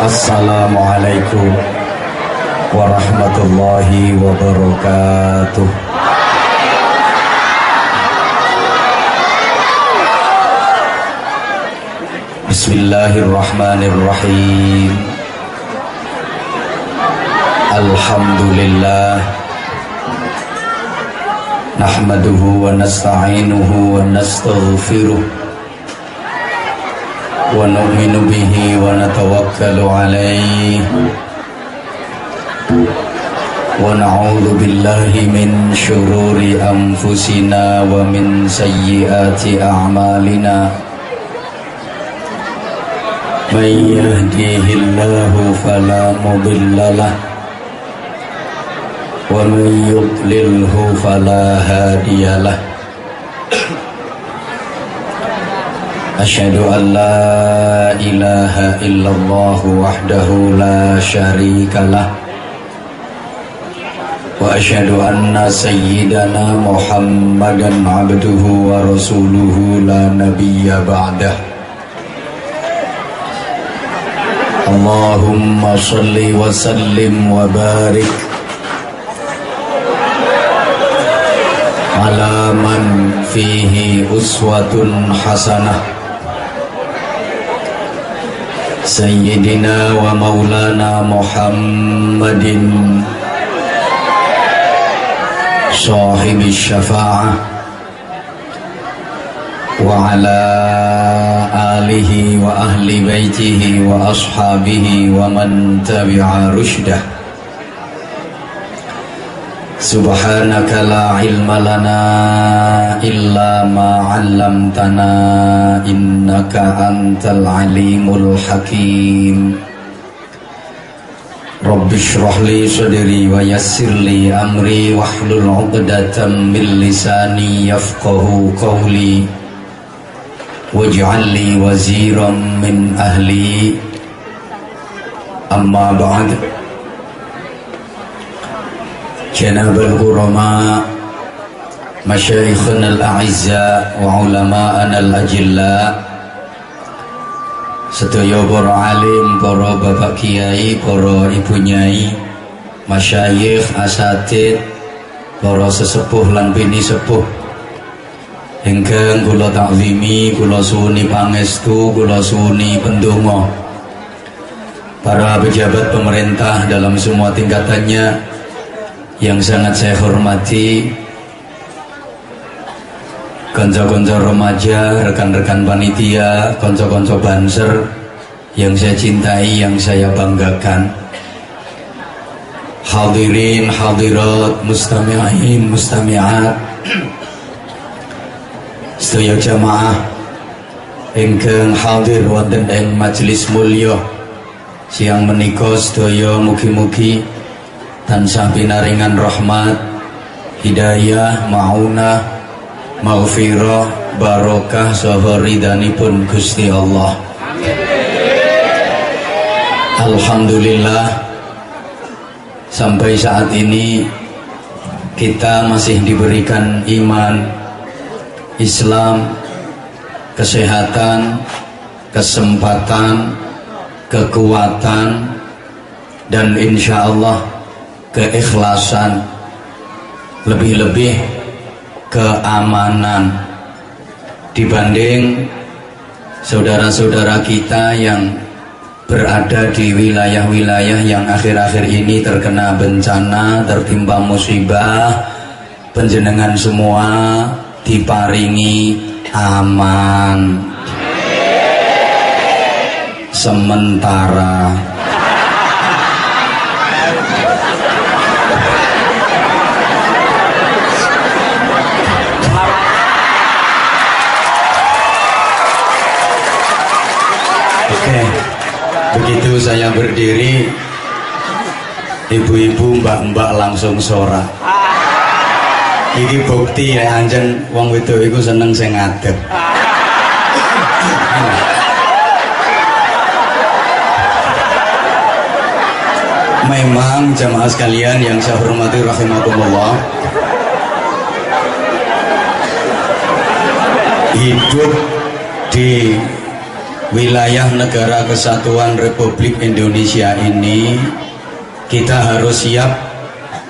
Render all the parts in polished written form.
Assalamualaikum warahmatullahi wabarakatuh. Bismillahirrahmanirrahim. Alhamdulillah, nahmaduhu wa nasta'inuhu wa nastaghfiruh wa nu'minu bihi wa natawakkalu alayhi wa na'udzu billahi min syururi anfusina wa min sayyiati a'malina. Man yahdihillahu fala mudilla lahu wa man yudlilhu fala hadiya lahu. Asyhadu an la ilaha illallah wahdahu la syarikalah wa asyhadu anna sayyidana Muhammadan abduhu wa rasuluhu la nabiyya ba'dah. Allahumma shalli wa sallim wa barik ala man fihi uswatun hasanah Sayyidina wa maulana Muhammadin sahibi syafa'ah wa ala alihi wa ahli baitihi wa ashabihi wa man tabi'a rushdah. Subhanaka la ilma lana illa ma 'allamtana innaka antal alimul hakim. Rabbi shrah li sadri wa yassir li amri wahlul 'uqdatam min lisani yafqahu qawli waj'al li waziran min ahli. Amma ba'd. Janabal Qurama, Masyayikhuna al-a'izza wa ulama'ana al-ajilla, sedaya para alim, para bapak kiai, para ibu nyai, masyayikh, asatid, para sesepuh lan bini sepuh ingkang kula taklimi, kula suwuni pangestu, kula suwuni pendonga, para pejabat pemerintah dalam semua tingkatannya yang sangat saya hormati, konco-konco remaja, rekan-rekan panitia, konco-konco banser yang saya cintai, yang saya banggakan, hadirin, hadirat, mustami'in, mustami'at, sedaya jamaah ingkang hadir wonten ing majelis mulya siang menika, sedaya mugi-mugi tansah pinaringan rahmat, hidayah, maunah, maghfirah, barokah saha ridhanipun Gusti Allah. Alhamdulillah, sampai saat ini kita masih diberikan iman, Islam, kesehatan, kesempatan, kekuatan, dan insya Allah keikhlasan, lebih-lebih keamanan dibanding saudara-saudara kita yang berada di wilayah-wilayah yang akhir-akhir ini terkena bencana, tertimpa musibah. Panjenengan semua diparingi aman sementara. Begitu saya berdiri, ibu-ibu, mbak-mbak langsung sorak. Iki bukti ya anjen wong wedok iku seneng sing ngadeg. Memang jamaah sekalian yang saya hormati rahimakumullah, hidup di wilayah Negara Kesatuan Republik Indonesia ini kita harus siap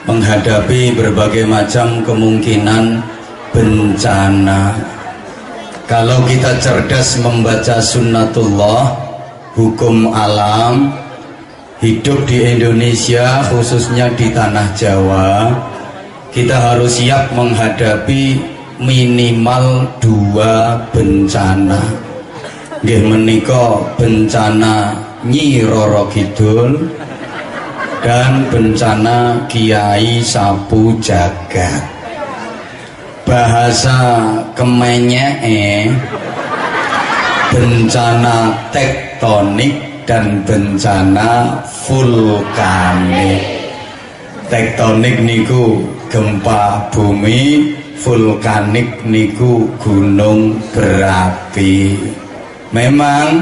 menghadapi berbagai macam kemungkinan bencana. Kalau kita cerdas membaca sunnatullah, hukum alam, hidup di Indonesia khususnya di tanah Jawa, kita harus siap menghadapi minimal 2 bencana. Nggih menika bencana Nyi Roro Kidul dan bencana Kiai Sapu Jagat. Bahasa kemenyeke bencana tektonik dan bencana vulkanik. Tektonik niku gempa bumi, vulkanik niku gunung berapi. Memang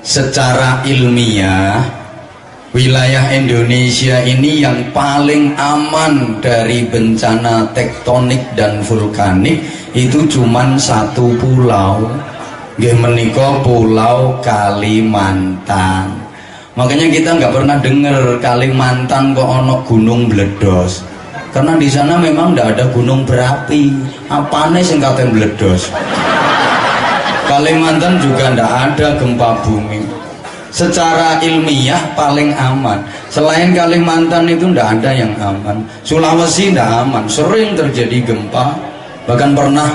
secara ilmiah wilayah Indonesia ini yang paling aman dari bencana tektonik dan vulkanik itu cuman 1 pulau, nggih menika Pulau Kalimantan. Makanya kita nggak pernah dengar Kalimantan kok ono gunung meledos, karena di sana memang nggak ada gunung berapi. Apane sing kate meledos? Kalimantan juga ndak ada gempa bumi. Secara ilmiah paling aman. Selain Kalimantan itu ndak ada yang aman. Sulawesi ndak aman, sering terjadi gempa. Bahkan pernah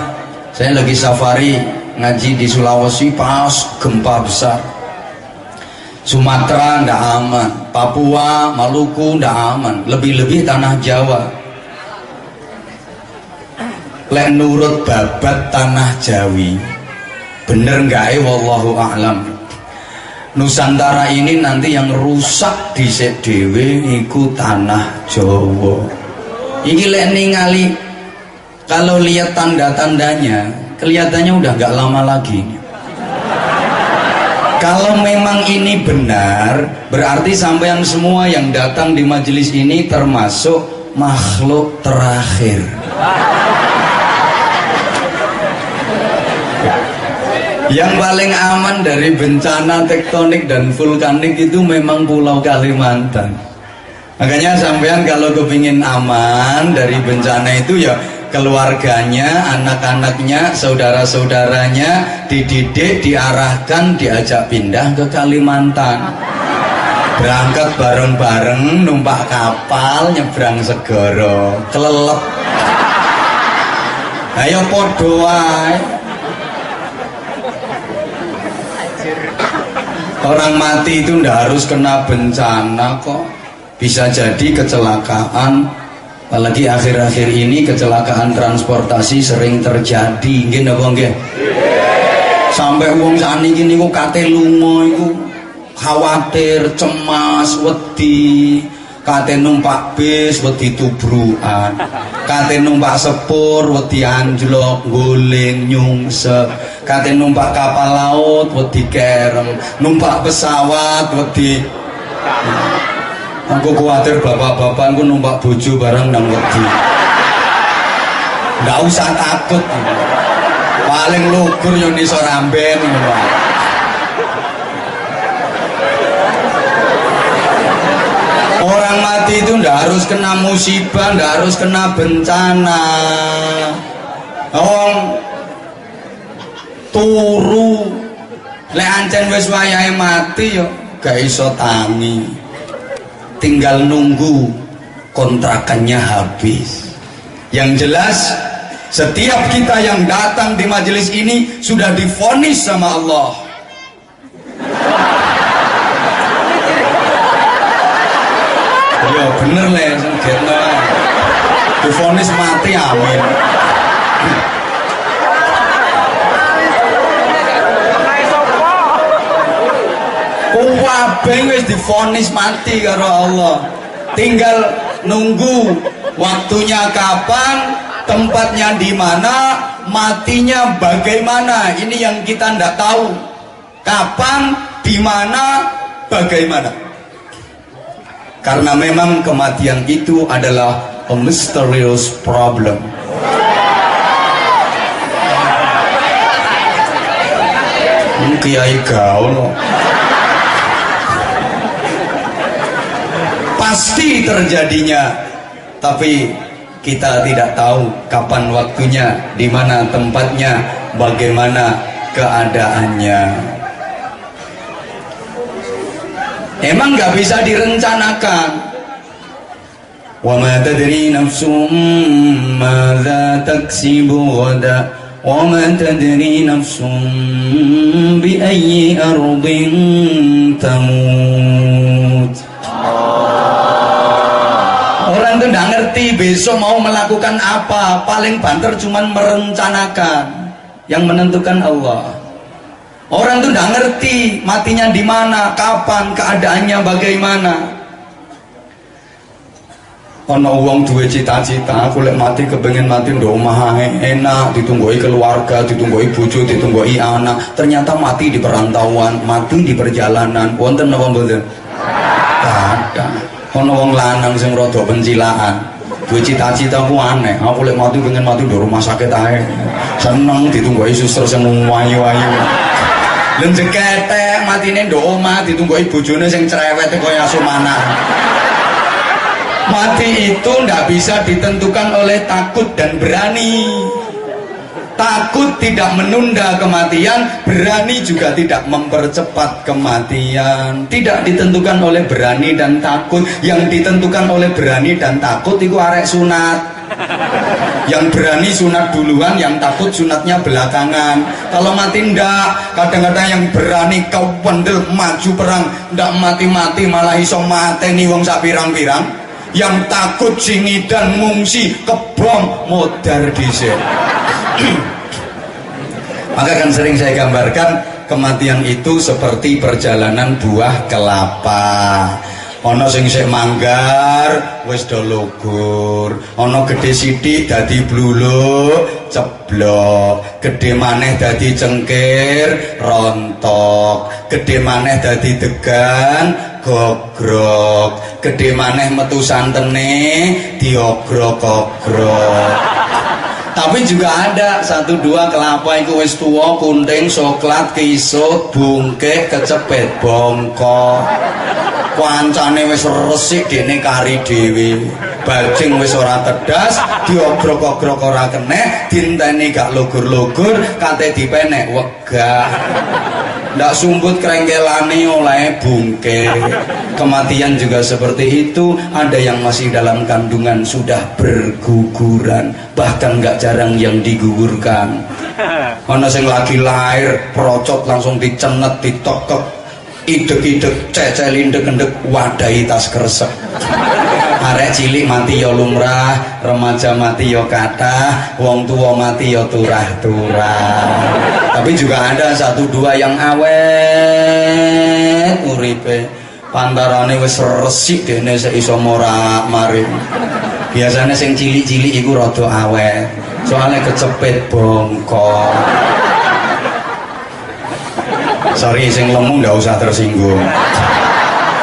saya lagi safari ngaji di Sulawesi pas gempa besar. Sumatera ndak aman, Papua, Maluku ndak aman, lebih-lebih tanah Jawa. Lek nurut babat tanah Jawi, bener nggak wallahu a'lam, Nusantara ini nanti yang rusak dhisik dhewe iku tanah Jawa. Iki lek ningali, kalau lihat tanda-tandanya kelihatannya udah nggak lama lagi. Kalau memang ini benar, berarti sampean semua yang datang di majelis ini termasuk makhluk terakhir. Yang paling aman dari bencana tektonik dan vulkanik itu memang Pulau Kalimantan. Makanya sampean kalau kepingin aman dari bencana itu ya keluarganya, anak-anaknya, saudara-saudaranya dididik, diarahkan, diajak pindah ke Kalimantan. Berangkat bareng-bareng, numpak kapal, nyebrang segara, kelelep. Ayo podo wae. Orang mati itu ndak harus kena bencana kok. Bisa jadi kecelakaan. Apalagi akhir-akhir ini kecelakaan transportasi sering terjadi. Nggih napa nggih? Sampai wong sakniki niku kate lunga iku khawatir, cemas, wedi. Kate numpak bis wedi tubrukan. Kate numpak sepur wedi anjlok, guling, nyungsep. Kate numpak kapal laut wedi kerem. Numpak pesawat wedi. Aku khawatir bapak-bapak aku numpak bojo barang nang wedi. Nggak usah takut. Paling lugur yo iso ramben ngono. Orang mati itu ndak harus kena musibah, ndak harus kena bencana. Wong turu lek ancen wis wayahe mati yo gak iso tangi. Tinggal nunggu kontrakannya habis. Yang jelas setiap kita yang datang di majelis ini sudah divonis sama Allah. Ya bener le, gitu. Divonis mati, amin. Kabeh wis divonis mati karo Allah. Tinggal nunggu waktunya kapan, tempatnya di mana, matinya bagaimana. Ini yang kita ndak tahu. Kapan, di mana, bagaimana. Karena memang kematian itu adalah a mysterious problem. Kiai gaul pasti terjadinya, tapi kita tidak tahu kapan waktunya, di mana tempatnya, bagaimana keadaannya. Emang nggak bisa direncanakan. Wa ma tadri nafsum madza taksibu ghada wa ma tadri nafsum bi ayyi ardin tamut. Orang itu nggak ngerti besok mau melakukan apa, paling banter cuman merencanakan. Yang menentukan Allah. Orang itu nggak ngerti matinya di mana, kapan, keadaannya bagaimana. Ono wong duwe cita-cita, aku lek mati kepengen mati ndok omah enak, ditunggui keluarga, ditunggui bojo, ditunggui anak. Ternyata mati di perantauan, mati di perjalanan. Wonten napa mboten? Ada. Ono wong lanang sing rada pencilaan. Duwe cita-cita ku aneh. Aku lek mati pengen mati ndok rumah sakit ae. Seneng ditunggui suster sing wayu-wayu. Lenjekete matine ndok omah ditunggui bojone sing cerewet kaya Sumana. Mati itu tidak bisa ditentukan oleh takut dan berani. Takut tidak menunda kematian, berani juga tidak mempercepat kematian. Tidak ditentukan oleh berani dan takut. Yang ditentukan oleh berani dan takut itu arek sunat. Yang berani sunat duluan, yang takut sunatnya belakangan. Kalau mati ndak, kadang-kadang yang berani kau pendel maju perang, ndak mati-mati malah iso mateni wong sak pirang-pirang. Yang takut singidan ngungsi kebom modar dhisik. Maka kan sering saya gambarkan kematian itu seperti perjalanan buah kelapa. Ono sing sik manggar wis do lugur, ono gede sithik dadi bluluk ceblok, gede maneh dadi cengkir rontok, gede maneh dadi degan gogrok, gede maneh metu santene diogrok-ogrok. Tapi juga ada 1-2 kelapa iku wis tuwa, kunting, coklat, kisut, bungkek, kecepet, bongkok. Kancane wis resik dene kari dhewe. Bajing wis ora tedas, diogrok-ogrok ora keneh, dinteni gak lugur-lugur, kate dipenek wegah. Ndak sumbut krengkelane oleh bungkek. Kematian juga seperti itu. Ada yang masih dalam kandungan sudah berguguran, bahkan nggak jarang yang digugurkan. Ono sing lagi lahir procot langsung dicenet, ditokek, idek-idek, cecel indek-endek, wadahi tas kresek. Arek cilik mati ya lumrah, remaja mati ya kathah, wong tua mati ya turah-turah. Tapi juga ada 1-2 yang awet uripe, pantarane wis resik dene sik iso morak-marik. Biasanya sing cilik-cilik iku rada awet, soalnya kecepet bongkok. Sorry, sing lemu ndak usah tersinggung.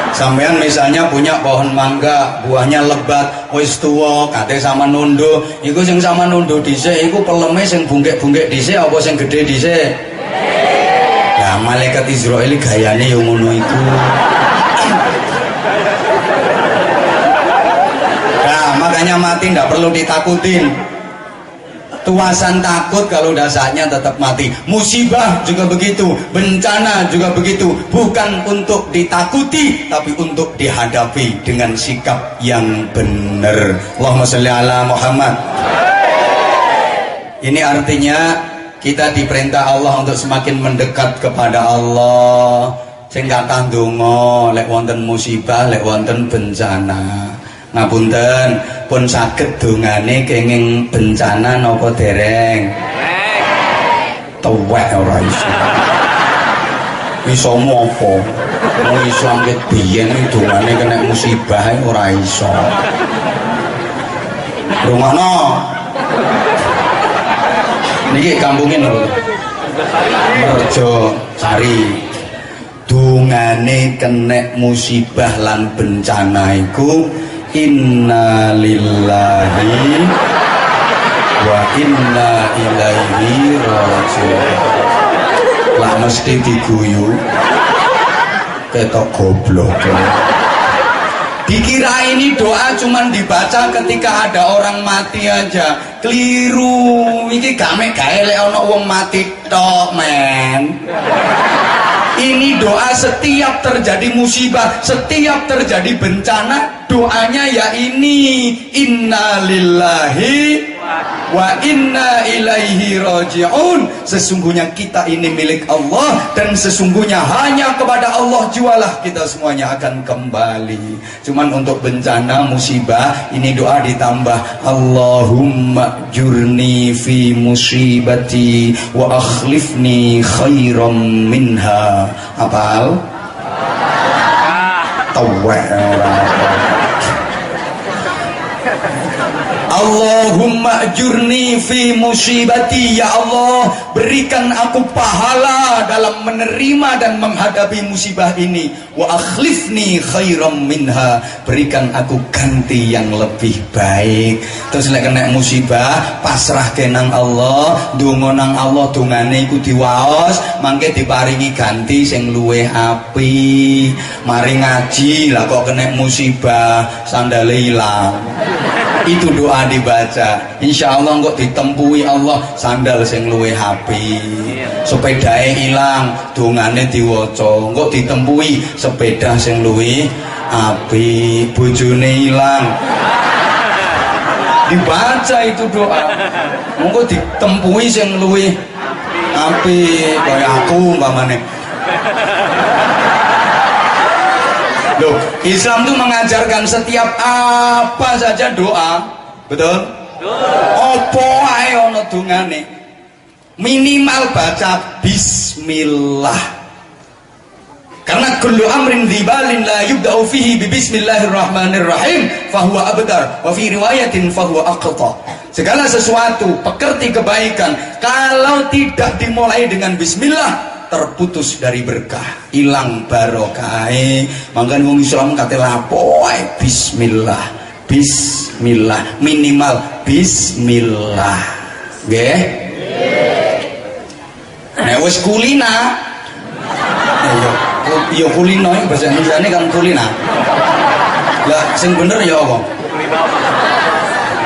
Sampean misalnya punya pohon mangga, buahnya lebat, wis tuwa, kate sama nundo. Iku sing sama nundo dhisik iku peleme sing bungkek-bungkek dhisik apa sing gedhe dhisik? Ya malaikat Israil gayane yo ngono iku. Nah, makanya mati ndak perlu ditakutin. Tuasan takut kalau udah saatnya tetap mati. Musibah juga begitu, bencana juga begitu, bukan untuk ditakuti tapi untuk dihadapi dengan sikap yang benar. Allahumma sholli ala Muhammad. Ini artinya kita diperintah Allah untuk semakin mendekat kepada Allah. Sing kathah ndonga lek wonten musibah, lek wonten bencana. Ngapunten, pun saged dongane kenging bencana napa dereng? Tuwek ora iso. Iso mopo? Wong Islam ket biyen dongane kena musibah ora iso. Rungono. Niki kampungin lho. Merjo Sari. Dongane kena musibah lan bencana iku inna lillahi wa inna ilaihi raji'un. lah mesti diguyu ketok goblok. Dikira ini doa cuman dibaca ketika ada orang mati aja. Keliru. Iki gamek gae lek ana wong mati tok, men. Ini doa setiap terjadi musibah, setiap terjadi bencana, doanya ya ini, inna lillahi wa inna ilaihi raji'un. Sesungguhnya kita ini milik Allah, dan sesungguhnya hanya kepada Allah jualah kita semuanya akan kembali. Cuman untuk bencana musibah ini doa ditambah, Allahumma jurni fi musibati wa akhlifni khairam minha. Apal? Tawek. Allahumma ajurni fi musibati, ya Allah berikan aku pahala dalam menerima dan menghadapi musibah ini, wa akhlifni khairam minha, berikan aku ganti yang lebih baik. Terus lek kena musibah pasrah kenang Allah, donga nang Allah, dongane iku diwaos mangke diparingi ganti sing luwih apik. Mari ngaji lah kok kena musibah sandale ilang, itu doa dibaca, insya Allah kok ditempui Allah sandal sing luwih apik, sepedae ilang dongane diwaca, kok ditempui sepeda sing luwih apik, bojone ilang dibaca itu doa, kok ditempui sing luwih apik kaya aku umpamane. Loh, Islam itu mengajarkan setiap apa saja doa, betul? Apa ae ana dongane minimal baca bismillah. Karena kullu amrin dzibalin la yubda'u fihi bi bismillahirrahmanirrahim fahuwa abtar wa fi riwayatin fahuwa aqta. Segala sesuatu pekerti kebaikan kalau tidak dimulai dengan bismillah terputus dari berkah, hilang barokah. Makanya wong Islam kate lapo ae bismillah, bismillah, minimal bismillah. Nggih. Nek wis kulina, yo kulino iki bahasa Indonesia kan kulina. Lah sing bener ya apa?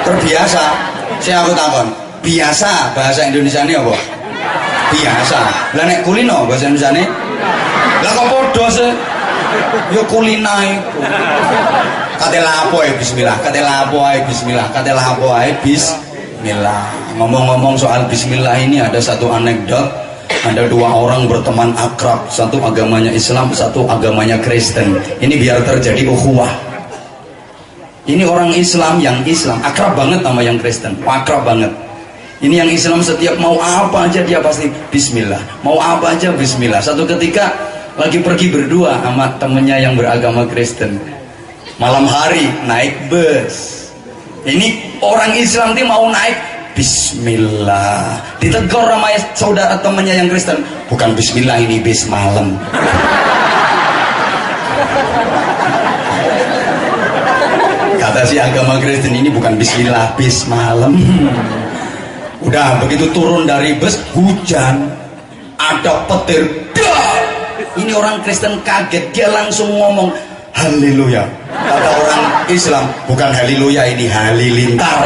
Terbiasa. Saya aku takon, biasa bahasa Indonesia ini apa? Biasa. Lah nek kulino bahasa Indonesia ini, lah kok podo sih? Yo kulina iku. Kate lapo ae bismillah, kate lapo ae bismillah, kate lapo ae bismillah. Ngomong-ngomong soal bismillah ini ada satu anekdot. Ada dua orang berteman akrab, satu agamanya Islam, satu agamanya Kristen. Ini biar terjadi ukhuwah. Ini orang Islam, yang Islam akrab banget sama yang Kristen, akrab banget. Ini yang Islam setiap mau apa aja dia pasti bismillah, mau apa aja bismillah. Satu ketika lagi pergi berdua sama temennya yang beragama Kristen, malam hari naik bus. Ini orang Islam ini mau naik bismillah, ditegur sama saudara temannya yang Kristen, bukan bismillah ini bis malam. Kata si agama Kristen, ini bukan bismillah, bis malam. Udah begitu turun dari bus, hujan, ada petir, dah. Ini orang Kristen kaget, dia langsung ngomong haleluya. Kata orang Islam, bukan haleluya, ini halilintar.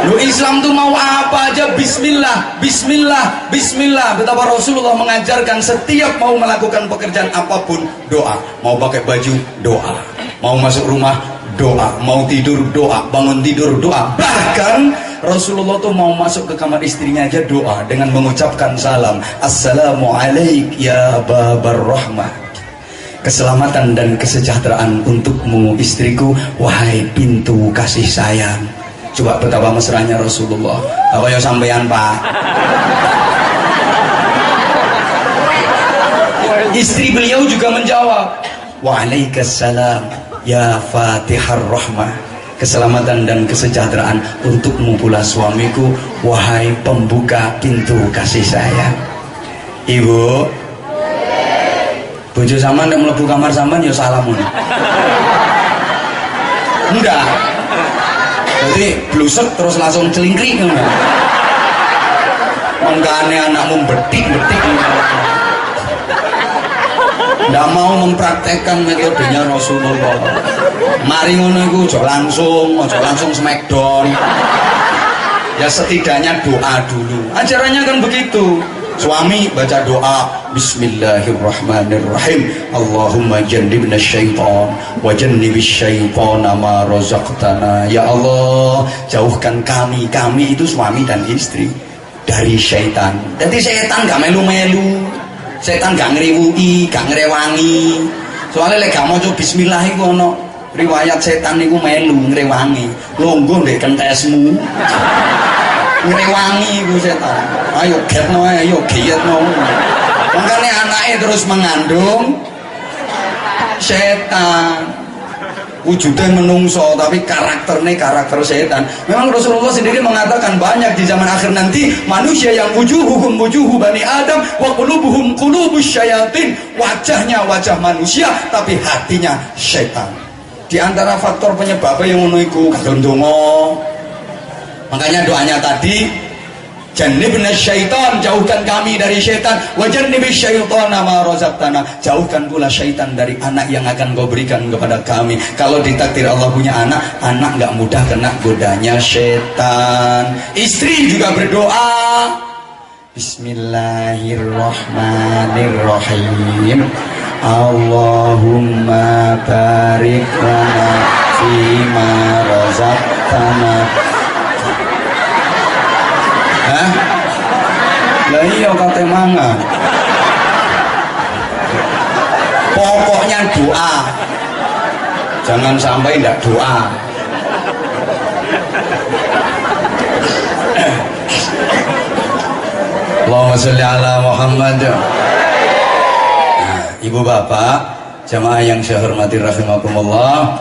Lu Islam tuh mau apa aja bismillah, bismillah, bismillah. Betapa Rasulullah mengajarkan setiap mau melakukan pekerjaan apapun doa. Mau pakai baju doa, mau masuk rumah doa, mau tidur doa, bangun tidur doa. Bahkan Rasulullah tuh mau masuk ke kamar istrinya aja doa dengan mengucapkan salam, assalamualaikum ya babar rahmah. Keselamatan dan kesejahteraan untukmu istriku, wahai pintu kasih sayang. Coba betapa mesranya Rasulullah. Apa ya sampean Pak? Istri beliau juga menjawab, waalaikumsalam ya fatihar rahmah. Keselamatan dan kesejahteraan untukmu pula suamiku, wahai pembuka pintu kasih sayang. Ibu, bojo sampean nek mlebu kamar sampean ya salamun. Enggak. Jadi blusek terus langsung celingkrik. Mengkane anakmu betik-betik. Nggak mau mempraktekkan metodenya Rasulullah. Mari ngono iku ojo langsung smackdown. Ya setidaknya doa dulu. Ajarannya kan begitu. Suami baca doa Bismillahirrahmanirrahim. Allahumma jannibna syaitan wa jannibis syaitana ma razaqtana. Ya Allah, jauhkan kami itu suami dan istri dari syaitan. Jadi syaitan gak melu-melu. Setan gak ngriwuki, gak ngrewangi. Soalnya lek gak maca bismillah iku ana riwayat setan niku melu ngrewangi. Longgo ndek kentesmu. Ngrewangi iku setan. Ayo getno ayo giyetno. Makane anake terus mengandung setan. Wujudnya menungso tapi karakternya karakter setan. Memang Rasulullah sendiri mengatakan banyak di zaman akhir nanti manusia yang wujuhuhum wujuhu bani Adam wa qulubuhum qulubus syayatin. Wajahnya wajah manusia tapi hatinya setan. Di antara faktor penyebabnya yang ngono iku kadang donga. Makanya doanya tadi jannibna syaitan, jauhkan kami dari syaitan, wa jannibis syaitana ma razaqtana, jauhkan pula syaitan dari anak yang akan kau berikan kepada kami. Kalau ditakdir Allah punya anak nggak mudah kena godanya syaitan. Istri juga berdoa Bismillahirrahmanirrahim. Allahumma barik lana fima razaqtana. Hah? Lah iya kate mangan. Pokoknya doa. Jangan sampai ndak doa. Allahumma sholli ala Muhammad. Nah, Ibu Bapak, jamaah yang saya hormati rahimakumullah.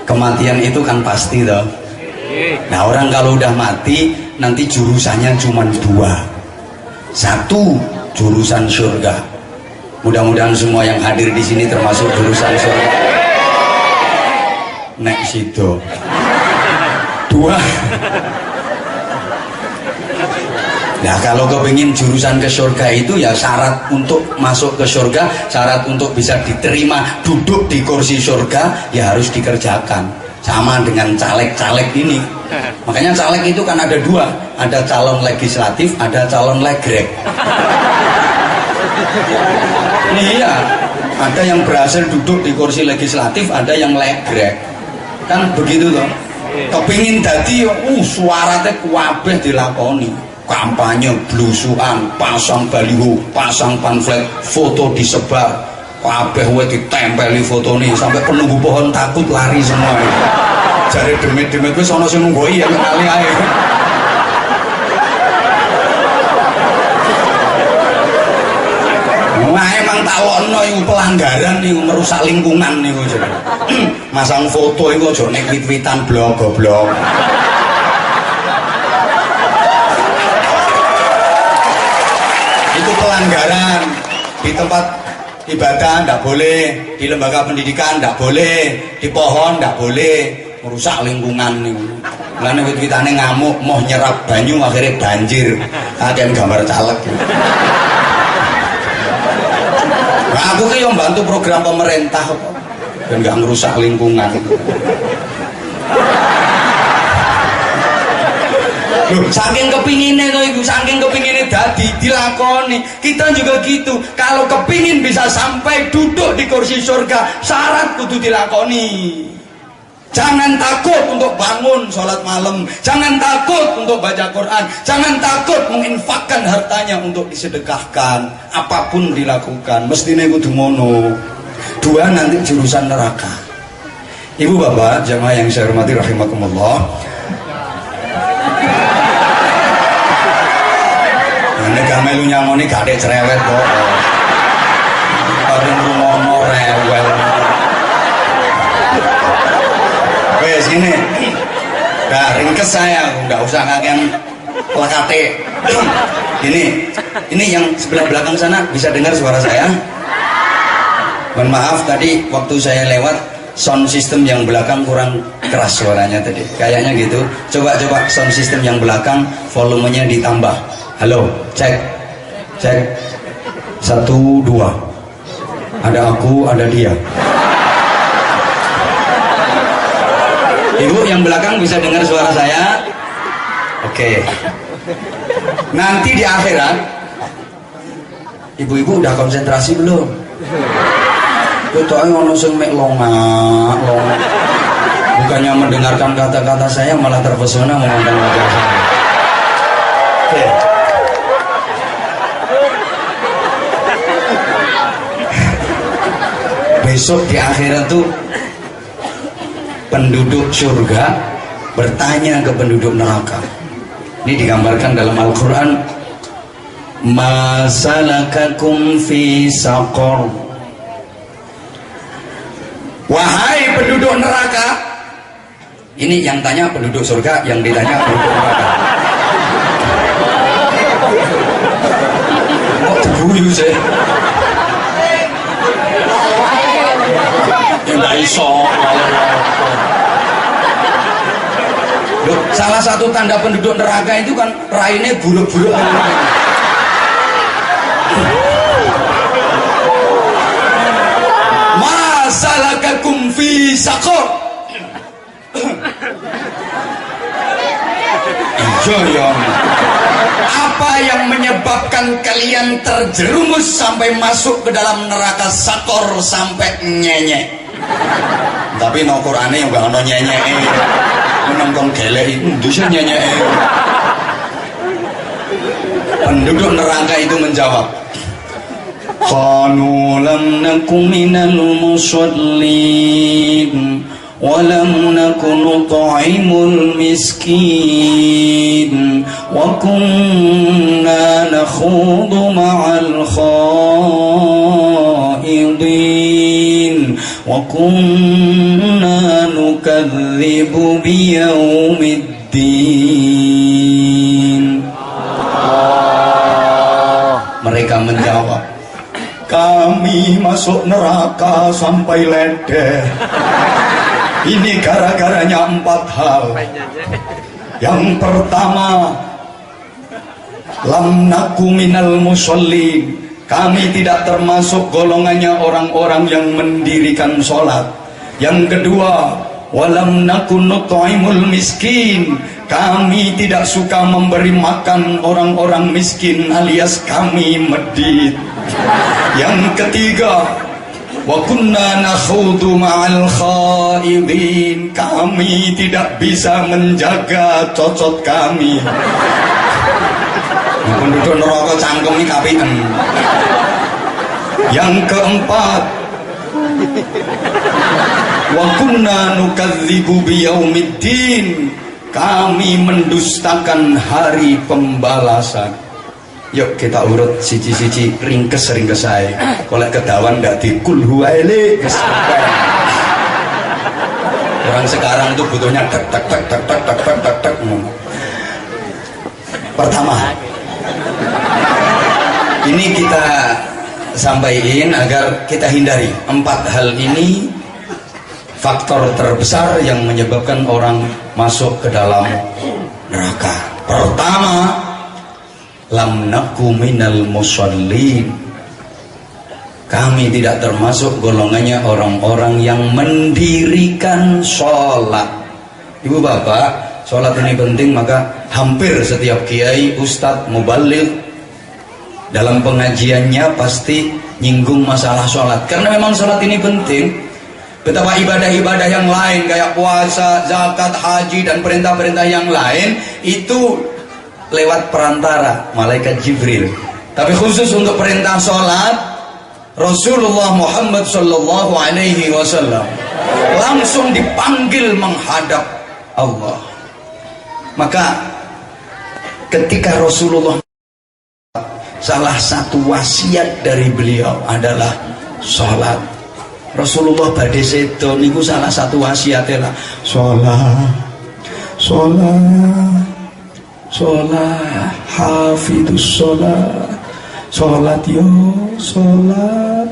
Kematian itu kan pasti toh. Nah, orang kalau udah mati nanti jurusannya cuma dua. Satu, jurusan surga. Mudah-mudahan semua yang hadir di sini termasuk jurusan surga. Nek situ. Dua. Nah, kalau kepingin jurusan ke surga itu ya syarat untuk masuk ke surga, syarat untuk bisa diterima duduk di kursi surga ya harus dikerjakan. Sama dengan caleg-caleg ini. Makanya caleg itu kan ada dua, ada calon legislatif, ada calon legrek. Iya, ada yang berhasil duduk di kursi legislatif, ada yang legrek. Kan begitu loh. Kepingin dadi suaranya kuwabeh dilakoni. Kampanye, blusukan, pasang baliho, pasang pamflet, foto disebar. Kabeh wae ditempeli fotone sampai penunggu pohon takut lari semua. Jare demit-demit wis ana sing nunggoi ya kali ae. Wah, emang talokno iku pelanggaran niku merusak lingkungan niku. Masang foto iku aja nek wit-witan blog goblok. Itu pelanggaran di tempat ibadah ndak boleh, di lembaga pendidikan ndak boleh, di pohon ndak boleh, merusak lingkungan nih. Mulane wit-witane ngamuk, mau nyerap banyu akhirnya banjir. Kakean gambar caleg. Nah, aku ki yang bantu program pemerintah kok. Dan nggak merusak lingkungan. Loh, saking kepinginnya tuh ibu, saking kepinginnya dadi dilakoni. Kita juga gitu. Kalau kepingin bisa sampai duduk di kursi surga, syarat kudu dilakoni. Jangan takut untuk bangun sholat malam, jangan takut untuk baca Quran, jangan takut menginfakkan hartanya untuk disedekahkan. Apapun dilakukan, mestinya kudu ngono. Dua nanti jurusan neraka. Ibu bapak, jamaah yang saya hormati rahimakumullah. Nek melu nyamoni gak ada cerewet kok. Paling rumono rewel. Wes ini. Nah, ringkes saya, enggak usah kakean plakate. Ini yang sebelah belakang sana bisa dengar suara saya? Mohon maaf tadi waktu saya lewat sound system yang belakang kurang keras suaranya tadi, kayaknya gitu. Coba sound system yang belakang volumenya ditambah. Halo, cek 1 2, ada aku, ada dia. Ibu yang belakang bisa dengar suara saya? Oke. Nanti di akhirat ibu-ibu udah konsentrasi belum? Ketuanya ono sing mek longak. Bukannya mendengarkan kata-kata saya malah terpesona memandang wajah saya. Oke. Besok di akhirat tuh penduduk surga bertanya ke penduduk neraka. Ini digambarkan dalam Al-Quran. Ma salakakum fi saqar. Wahai penduduk neraka. Ini yang tanya penduduk surga, yang ditanya penduduk neraka. Kok terguyu sih? Ya nggak iso. Loh, salah satu tanda penduduk neraka itu kan raine buruk-buruk. Masalakakum fi saqar. Iya. Apa yang menyebabkan kalian terjerumus sampai masuk ke dalam neraka sakor sampai nyenyek? Tapi no Qur'ane yang gak ono nyenyek. Menonton gelek itu bisa nyenyek. Penduduk neraka itu menjawab, qalu lam nakum minal musallin wa lam nakun nut'imul miskin wa kunna nakhudu ma'al khaidin wa kunna nukadzibu biyaumiddin. Mereka menjawab, kami masuk neraka sampai ledeh. Ini gara-garanya 4 hal. Yang pertama, lam naku minal musallin. Kami tidak termasuk golongannya orang-orang yang mendirikan sholat. Yang kedua, walam nakun nut'imul miskin. Kami tidak suka memberi makan orang-orang miskin alias kami medit. Yang ketiga, wa kunna nakhudu ma'al khaidin. Kami tidak bisa menjaga cocot kami. Penduduk neraka cangkem ini kapian. Yang keempat, wa kunna nukadzibu biyaumiddin. Kami mendustakan hari pembalasan. Yuk kita urut siji-siji, ringkes saya. Kolek kedawan ndak dikul huwaile. Orang sekarang itu butuhnya tak. Pertama, ini kita sampaikan agar kita hindari 4 hal ini. Faktor terbesar yang menyebabkan orang masuk ke dalam neraka. Pertama, lam naku minal musallin. Kami tidak termasuk golongannya orang-orang yang mendirikan sholat. Ibu bapak, sholat ini penting, maka hampir setiap kiai, ustadz, mubaligh dalam pengajiannya pasti nyinggung masalah sholat. Karena memang sholat ini penting. Betapa ibadah-ibadah yang lain kayak puasa, zakat, haji dan perintah-perintah yang lain itu lewat perantara malaikat Jibril. Tapi khusus untuk perintah sholat, Rasulullah Muhammad sallallahu alaihi wasallam langsung dipanggil menghadap Allah. Maka ketika Rasulullah, salah satu wasiat dari beliau adalah sholat. Rasulullah badhe sedo niku salah satu wasiatnya lah, sholat hafidus sholat yo sholat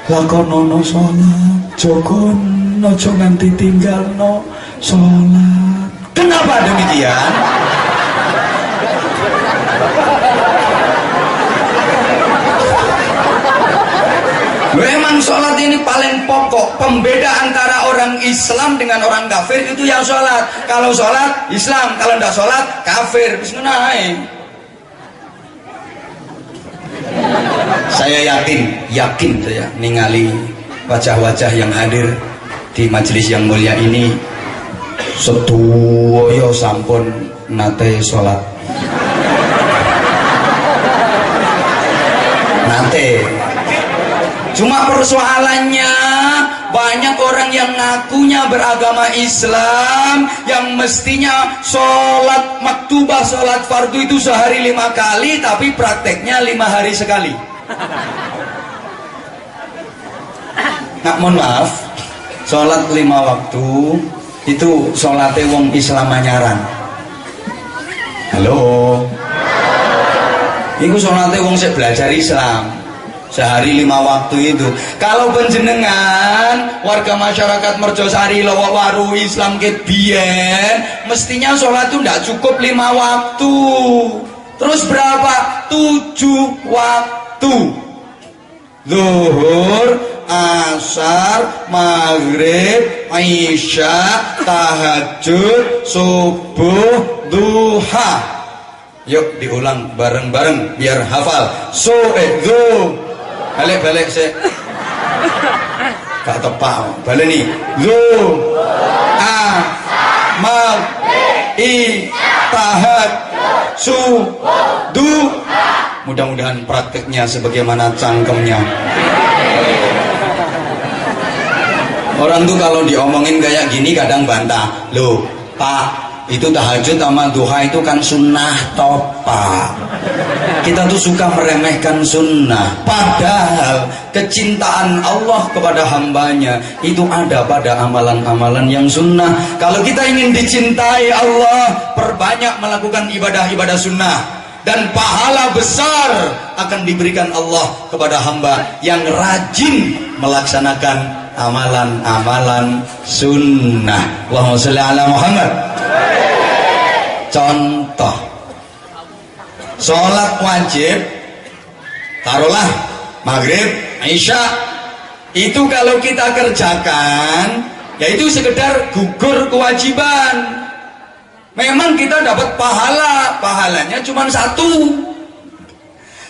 lakonono sholat jogon nojo nganti tinggal no sholat. Kenapa demikian? Memang sholat ini paling pokok. Pembeda antara orang Islam dengan orang kafir itu yang sholat. Kalau sholat Islam, kalau tidak sholat kafir. Bismillah. Saya yakin saya ningali wajah-wajah yang hadir di majelis yang mulia ini sedoyo sampun nate sholat. Nate. Cuma persoalannya banyak orang yang ngakunya beragama Islam, yang mestinya sholat maktubah, sholat fardu itu sehari 5 kali, tapi prakteknya 5 hari sekali. Nah, mohon maaf, sholat 5 waktu itu sholatnya wong Islam anyaran. Halo, itu sholatnya wong sik belajar Islam. Sehari 5 waktu itu. Kalau penjenengan warga masyarakat Merjosari Lowowaru Islam Ketbien, mestinya sholat itu tidak cukup 5 waktu. Terus berapa? 7 waktu. Zuhur, asar, maghrib, isya, tahajud, subuh, duha. Yuk diulang bareng-bareng biar hafal. Zuhur. Balik sih. Gak tepat. Balik nih. Tahad. Mudah-mudahan prakteknya sebagaimana cangkemnya. Orang tuh kalau diomongin kayak gini kadang bantah. Loh, Pak, itu tahajud sama duha itu kan sunnah topa. Kita tuh suka meremehkan sunnah, padahal kecintaan Allah kepada hambanya itu ada pada amalan-amalan yang sunnah. Kalau kita ingin dicintai Allah, perbanyak melakukan ibadah-ibadah sunnah, dan pahala besar akan diberikan Allah kepada hamba yang rajin melaksanakan amalan-amalan sunnah. Allahumma sholli ala Muhammad. Contoh, sholat wajib, taruhlah maghrib, isya, itu kalau kita kerjakan, yaitu sekedar gugur kewajiban. Memang kita dapat pahalanya cuma 1.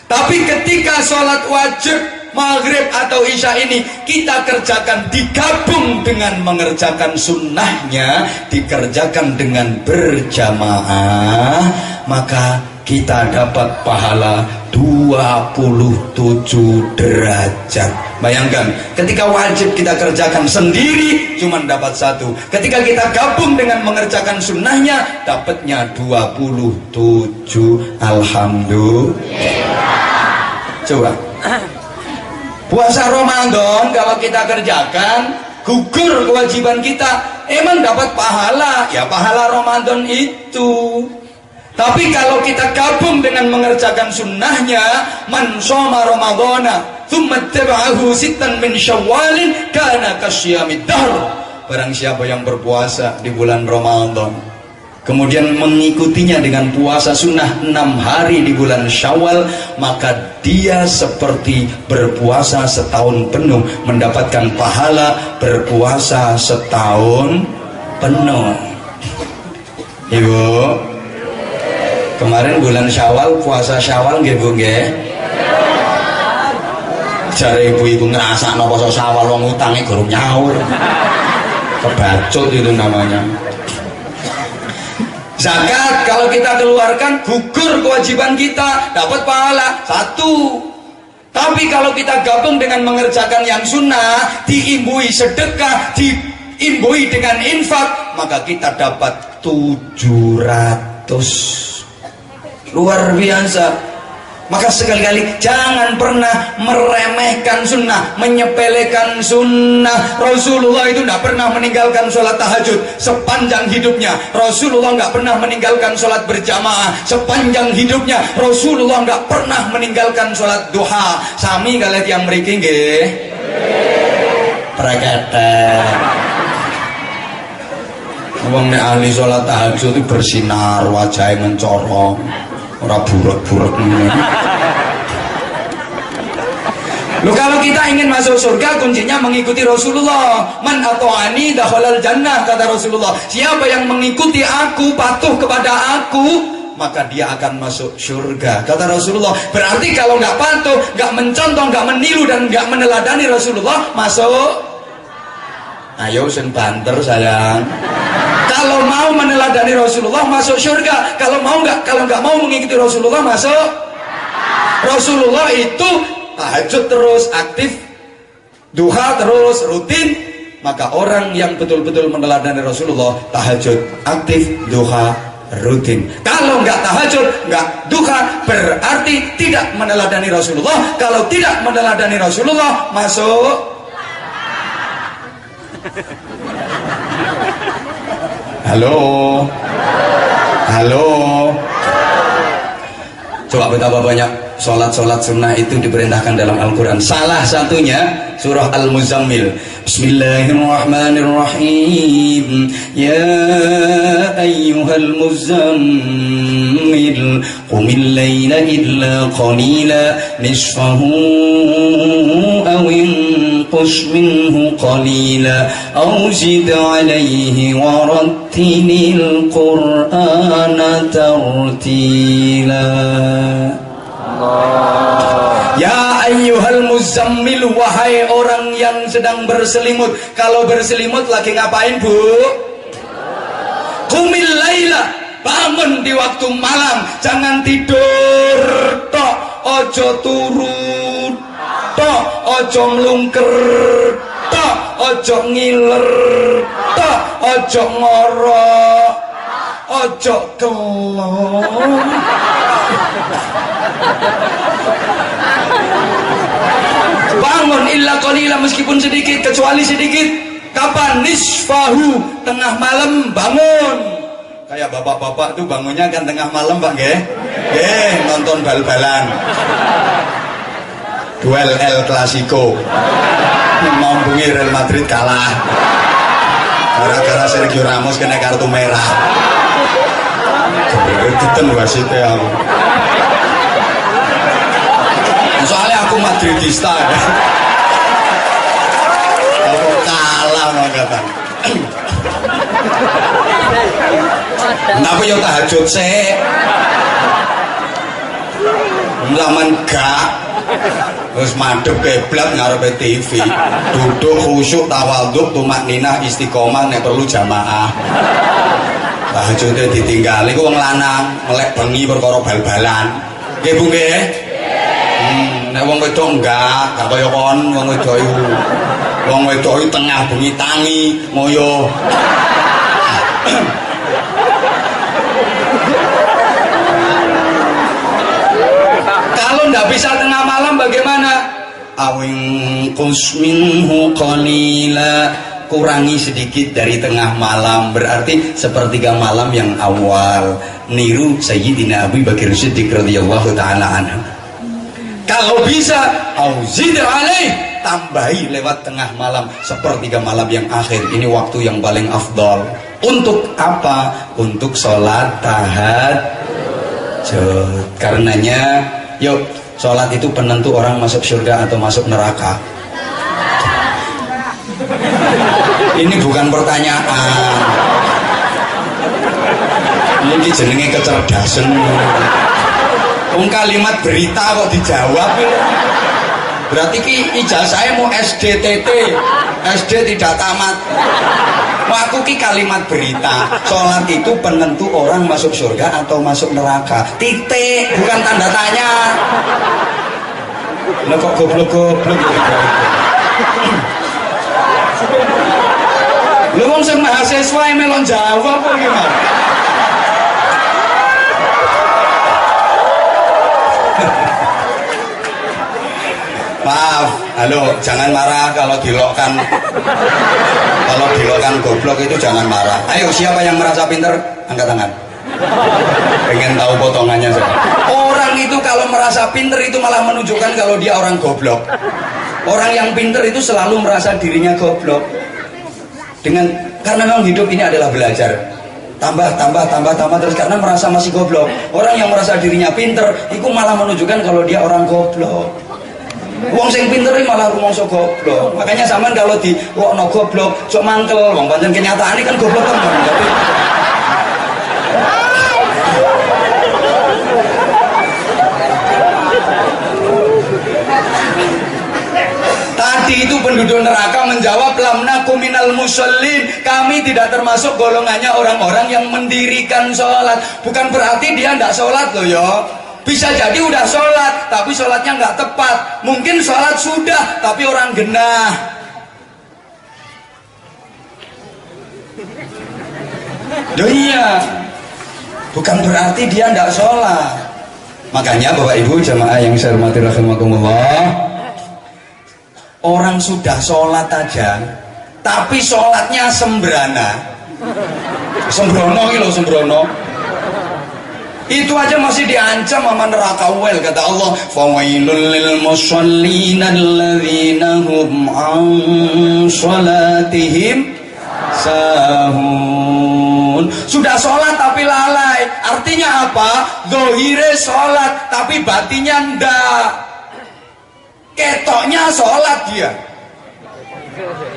Tapi ketika sholat wajib maghrib atau isya ini kita kerjakan digabung dengan mengerjakan sunnahnya, dikerjakan dengan berjamaah, maka kita dapat pahala 27 derajat. Bayangkan, ketika wajib kita kerjakan sendiri cuma dapat 1, ketika kita gabung dengan mengerjakan sunnahnya dapatnya 27. Alhamdulillah. Coba puasa Ramadan kalau kita kerjakan gugur kewajiban kita, emang dapat pahala, ya pahala Ramadan itu. Tapi kalau kita gabung dengan mengerjakan sunnahnya, man shoma ramadhana thumma taba'ahu sittan min syawalin kana kasyamid dahr. Barang siapa yang berpuasa di bulan Ramadan kemudian mengikutinya dengan puasa sunnah 6 hari di bulan Syawal, maka dia seperti berpuasa setahun penuh, mendapatkan pahala berpuasa setahun penuh. Ibu, kemarin bulan Syawal, puasa Syawal nggih Bu nggih? Jare ibu-ibu ngerasa no poso Syawal wong utange gurung nyaur. Kebacut itu namanya. Zakat kalau kita keluarkan gugur kewajiban kita, dapat pahala 1. Tapi kalau kita gabung dengan mengerjakan yang sunnah, diimbui sedekah, diimbui dengan infak, maka kita dapat 700. Luar biasa. Maka sekali-kali jangan pernah meremehkan sunnah, menyepelekan sunnah. Rasulullah itu tidak pernah meninggalkan sholat tahajud sepanjang hidupnya. Rasulullah nggak pernah meninggalkan sholat berjamaah sepanjang hidupnya. Rasulullah nggak pernah meninggalkan sholat duha. Sami kalian yang mriki nggih. Praketen. Wong nek ahli salat tahajud itu bersinar, wajahnya mencorong, ora buruk-buruk ngene. Loh, kalau kita ingin masuk surga, kuncinya mengikuti Rasulullah. Man ata'ani dakhalal jannah, kata Rasulullah. Siapa yang mengikuti aku, patuh kepada aku, maka dia akan masuk surga, kata Rasulullah. Berarti kalau nggak patuh, nggak mencontoh, nggak meniru, dan nggak meneladani Rasulullah, masuk. Ayo sing banter sayang. Kalau mau meneladani Rasulullah, masuk surga. Kalau nggak mau mengikuti Rasulullah, masuk. Rasulullah itu tahajud terus, aktif, duha terus, rutin. Maka orang yang betul-betul meneladani Rasulullah, tahajud, aktif, duha, rutin. Kalau nggak tahajud, nggak duha, berarti tidak meneladani Rasulullah. Kalau tidak meneladani Rasulullah, masuk. Halo, halo. Coba betapa banyak sholat sunnah itu diperintahkan dalam Al-Quran. Salah satunya surah Al-Muzammil. Bismillahirrahmanirrahim. Ya ayyuhal muzammil qumil layla illa qalila nisfahu aw inqus minhu qalila aw zid alayhi warattilil qur'ana tartila. Ya ayyuhal muzammil, wahai orang yang sedang berselimut. Kalau berselimut lagi ngapain, Bu? Qumil laila, bangun di waktu malam. Jangan tidur tok, ojo turu tok, ojo mlungker tok, ojo ngiler tok, ojo ngorok, ojo kelong. Bangun illa qalila, meskipun sedikit, kecuali sedikit. Kapan? Nisfahu, tengah malam bangun. Kayak bapak-bapak tuh bangunnya kan tengah malam, Pak, nggih? Nggih, nonton bal-balan. Duel El Clasico. Membungi Real Madrid kalah. Gara-gara Sergio Ramos kena kartu merah. Kebetulan wasitnya aku. Soalnya aku Madridista. Aku kalah mangkatan. Kenapa yo tahajud sih? Laman gak terus madhep kiblat ngarepe TV, duduk khusyuk tawadhu tumakninah istiqomah, nek perlu jamaah. Tahajudnya ditinggali ku wong lanang melek bengi perkara bal-balan. Nggih Bu nggih? Nek wong wedok enggak kaya kon. Wong wedok iku tengah bengi tangi ngoyo. Kalau ndak bisa tengah malam bagaimana? Awing qusminhu qalila, kurangi sedikit dari tengah malam, berarti sepertiga malam yang awal. Niru Sayyidina Abu Bakar Siddiq radhiyallahu taala anhu. Kalau bisa, auzid alaih, tambahi lewat tengah malam, sepertiga malam yang akhir. Ini waktu yang paling afdal. Untuk apa? Untuk sholat tahajud. Karenanya, yuk, sholat itu penentu orang masuk surga atau masuk neraka. Ini bukan pertanyaan. Ini jenenge kecerdasan. Kalimat berita kok dijawab. Berarti ki ijazahnya mau SDTT, SD tidak tamat. Aku ki kalimat berita. Sholat itu penentu orang masuk surga atau masuk neraka. Titik, bukan tanda tanya. Lah kok goblok-goblok. Lu wong sing mahasiswa melon jawab kok gimana? Maaf, halo, jangan marah kalau dilokkan goblok itu jangan marah. Ayo, siapa yang merasa pinter angkat tangan. Pengen tahu potongannya saya. Orang itu kalau merasa pinter itu malah menunjukkan kalau dia orang goblok. Orang yang pinter itu selalu merasa dirinya goblok. Dengan Karena memang hidup ini adalah belajar. Tambah terus karena merasa masih goblok. Orang yang merasa dirinya pinter, itu malah menunjukkan kalau dia orang goblok. Wong sing pinter iki malah rumangsa goblok. Makanya sampean kalau di wokno goblok, sok mangkel, wong pancen kenyataane kan goblok temen. Tadi itu penduduk neraka menjawab lam naku minal musallin, kami tidak termasuk golongannya orang-orang yang mendirikan sholat. Bukan berarti dia tidak sholat loh ya. Bisa jadi udah sholat tapi sholatnya nggak tepat. Mungkin sholat sudah tapi orang genah. Loh iya, bukan berarti dia tidak sholat. Makanya Bapak Ibu jamaah yang saya hormati rahimakumullah, orang sudah sholat aja tapi sholatnya sembrono gitu, sembrono itu aja masih diancam sama neraka wel. Kata Allah, fawailul lil musallin alladzina hum an sholatihim sahun. Sudah sholat tapi lalai. Artinya apa? Zahire sholat tapi batinnya ndak. Ketoknya sholat dia,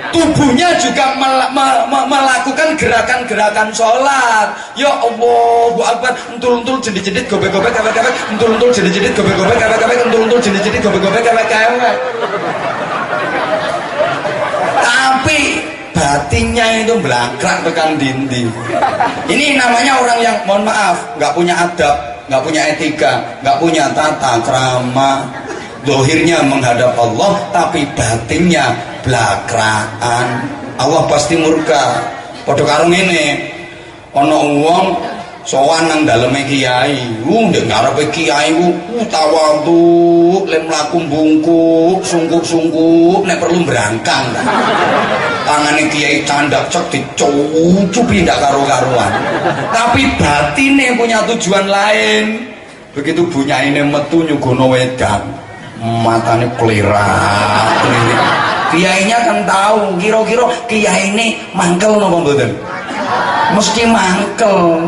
tubuhnya juga melakukan gerakan-gerakan sholat. Ya Allah, Akbar, entul-entul jendit-jendit gobek-gobek kewek-kewek, entul-entul jendit-jendit gobek-gobek kewek-kewek, entul-entul jendit-jendit gobek-gobek kewek-kewek. Tapi batinnya itu belangkrak tekan dinding. Ini namanya orang yang, mohon maaf, nggak punya adab, nggak punya etika, nggak punya tata krama. Dohirnya menghadap Allah tapi batinnya blakraan. Allah pasti murka. Padha karo ngene, ana wong sowan nang daleme kiai, ndek ngarepe kiai ku tawadhu, lem mlaku bungkuk, sungkuk-sungkuk, nek perlu berangkang. Tangane kiai candak cek dicucupi ndak karo-karuan. Tapi batine punya tujuan lain. Begitu bunyaine metu nyugono wedan, matanya pelirak. Kiainya kan tahu, kira-kira kiai ini mangkel napa mboten? Mesti mangkel.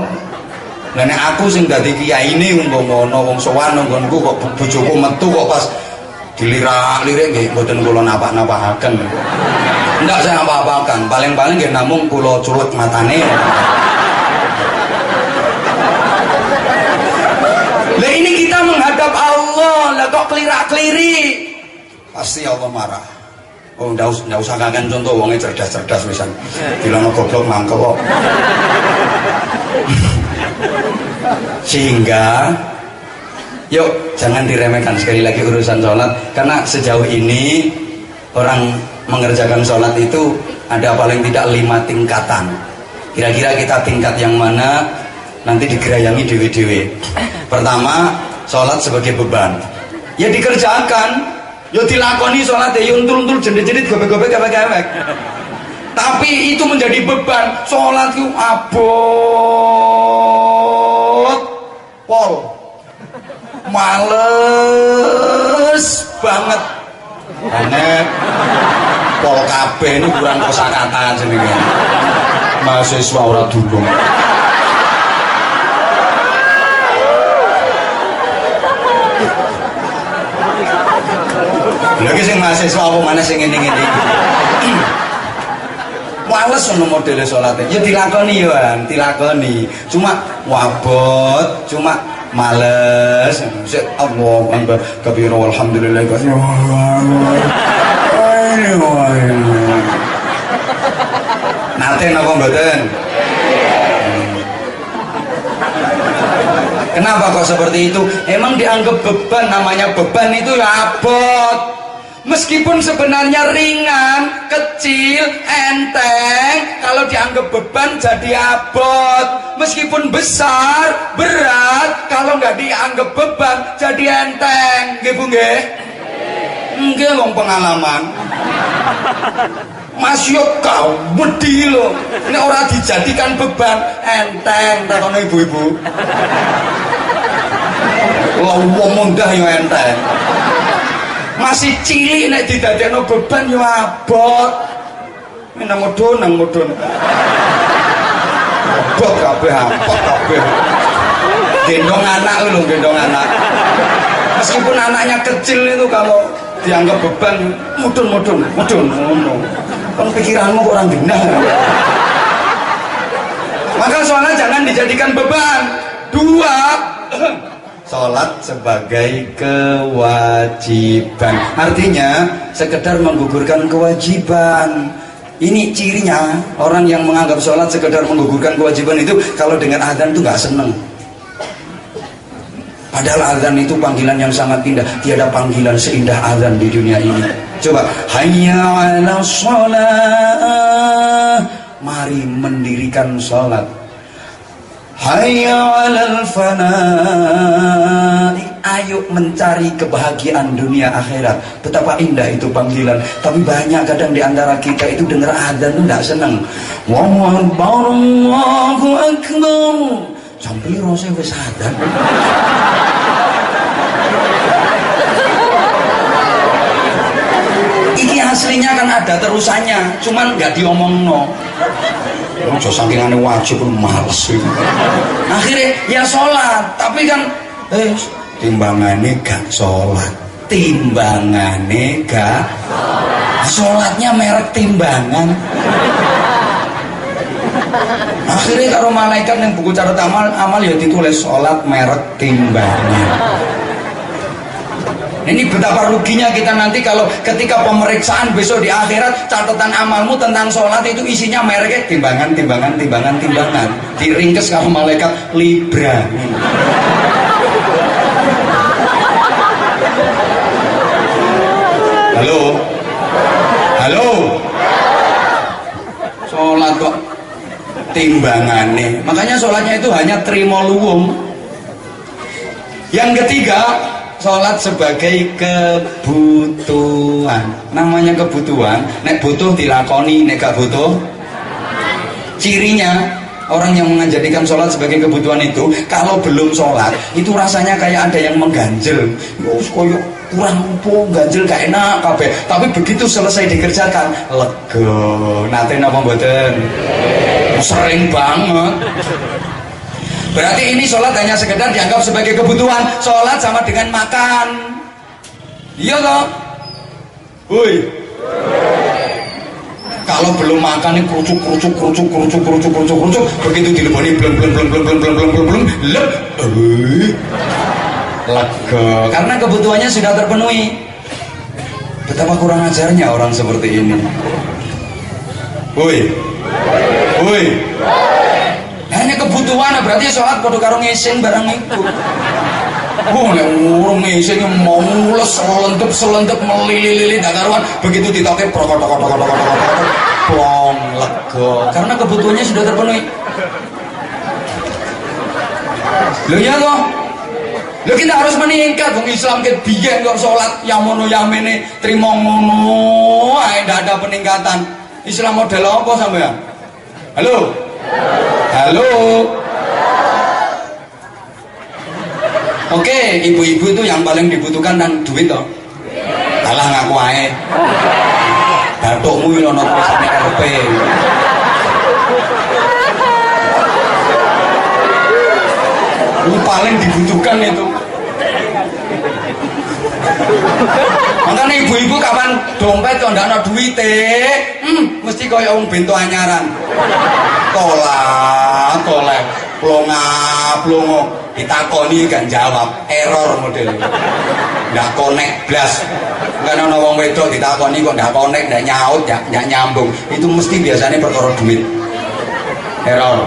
Lah nek aku sing dadi kiai ini umpama ana wong sowan nang nggonku kok bojoku metu kok pas dilirak-lirik nggih mboten kula napak-napakaken. Ndak saya apa-apakan, paling-paling nggih namung kula culek matane. Lah ini kita menghadap Allah, lah kok kelirak-kelirik? Pasti Allah marah. Oh, ndak usah kakan contoh wongnya cerdas-cerdas wisan. Bilang goblok mangkel kok. Sehingga yuk jangan diremehkan sekali lagi urusan sholat, karena sejauh ini orang mengerjakan sholat itu ada paling tidak 5 tingkatan. Kira-kira kita tingkat yang mana? Nanti digerayangi dewe-dewe. Pertama, sholat sebagai beban. Ya dikerjakan, ya dilakoni sholat ya untul-untul jendit-jendit gobek-gobek kewek-kewek. Tapi itu menjadi beban. Sholat itu abot, pol, males banget. Aneh, pol kabeh ini kurang kosakata jenenge. Mahasiswa ora dulung. Lagi sing mahasiswa apa mana sing ngene-ngene. Males ono modele salate. Ya dilakoni ya, dilakoni. Cuma wabot, cuma males. Sik Allahu Akbar kabira walhamdulillah katsira. Nate napa mboten? Kenapa kok seperti itu? Emang dianggap beban, namanya beban itu ya abot. Meskipun sebenarnya ringan, kecil, enteng, kalau dianggap beban jadi abot. Meskipun besar, berat, kalau nggak dianggap beban jadi enteng. Nggih Bu nggih? Nggih wong pengalaman. Mas yo kau wedi lho. Nek ora dijadikan beban, enteng takone ibu-ibu. Wong mundah yo enteng. Masih cilik nek didadekno beban yo abot. nang mudun. Bok kabeh hampot kabeh. Gendong anak lho, gendong anak. Meskipun anaknya kecil itu kalau dianggap beban, mudun. Kan pikiranmu kok orang dina. Maka sholat jangan dijadikan beban. 2, sholat sebagai kewajiban. Artinya sekedar menggugurkan kewajiban. Ini cirinya orang yang menganggap sholat sekedar menggugurkan kewajiban itu kalau dengar azan itu nggak seneng. Padahal azan itu panggilan yang sangat indah. Tiada panggilan seindah azan di dunia ini. Coba, hayya 'alas shalah. Mari mendirikan sholat. Hayya 'alal falah. Ayo mencari kebahagiaan dunia akhirat. Betapa indah itu panggilan. Tapi banyak kadang di antara kita itu dengar azan itu tidak senang. Allahu Akbar, Allahu Akbar. Sampai rasa wis azan. Iki aslinya kan ada terusannya, cuman nggak diomong no. Ojo sakingannya wajib pun males. Akhirnya ya sholat, tapi kan timbangannya gak sholat, timbangannya gak sholatnya merek timbangan. Akhirnya kalau malaikat yang buku catatan amal ya ditulis sholat merek timbangan. Ini betapa ruginya kita nanti kalau ketika pemeriksaan besok di akhirat, catatan amalmu tentang sholat itu isinya mereknya timbangan. Diringkes kalau malaikat Libra. Halo. Sholat kok timbangannya. Makanya sholatnya itu hanya trimo luwung. Yang ketiga, sholat sebagai kebutuhan. Namanya kebutuhan, nek butuh dilakoni, nek gak butuh. Cirinya orang yang menjadikan sholat sebagai kebutuhan itu, kalau belum sholat itu rasanya kayak ada yang mengganjel. Koyo kurang ganjel gak enak kabeh. Tapi begitu selesai dikerjakan, lega. Nate napa mboten? Sering banget. Berarti ini sholat hanya sekedar dianggap sebagai kebutuhan. Sholat sama dengan makan. Iya toh? Woi. Kalau belum makan ini kerucuk. Begitu dileboni belum lep. Lega. Karena kebutuhannya sudah terpenuhi. Betapa kurang ajarnya orang seperti ini. Woi. Hanya kebutuhan, berarti sholat kudu karo ngising barang itu. Nek ngurung ngising mau mules selentep melili-lili dak karuan, begitu ditoke plong lega. Karena kebutuhannya sudah terpenuhi. Lho ya toh? Lho kita harus meningkat, wong Islam ke biyen kok sholat yang mono yamene trimo ngono ae ndak ada peningkatan. Islam model apa sampean? Halo. Oke, ibu-ibu itu yang paling dibutuhkan kan duit toh. Alah ngaku ae. Batukmu ono tulisane RP. Itu paling dibutuhkan itu. Makanya ibu-ibu kapan dompet kok ndak ana duwite, mesti kaya wong bento anyaran. Tolak, plongo, ditakoni gak jawab, error model. Ndak connect blas. Kan ana wong wedok ditakoni kok ndak connect, ndak nyaut, ndak nyambung. Itu mesti biasanya perkara duit. Error.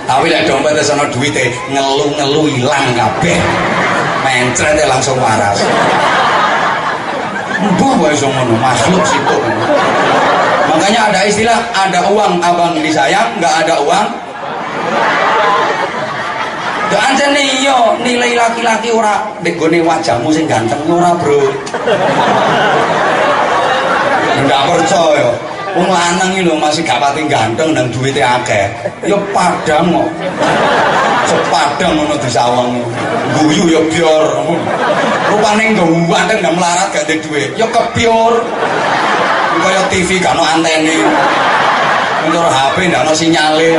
Tapi lek dompet wis ana duwite, ngelu ilang kabeh. Mencret langsung waras. Mbuh wae iso ngono, makhluk situ. Makanya ada istilah, ada uang abang disayang, nggak ada uang. Gak aja nih yo, nilai laki-laki ora nggone wajahmu sing ganteng ora, Bro. Nggak percaya. Wong lanang iki lho masih gak pati ganteng dan duwite akeh. Ya padang kok. Sepadang ngono disawang. Guyu ya bior. Rupane nggo ganteng ndak melarat gak ndek duit. Ya kebior. kaya TV gak ono antene. Untuk HP gak ono sinyale.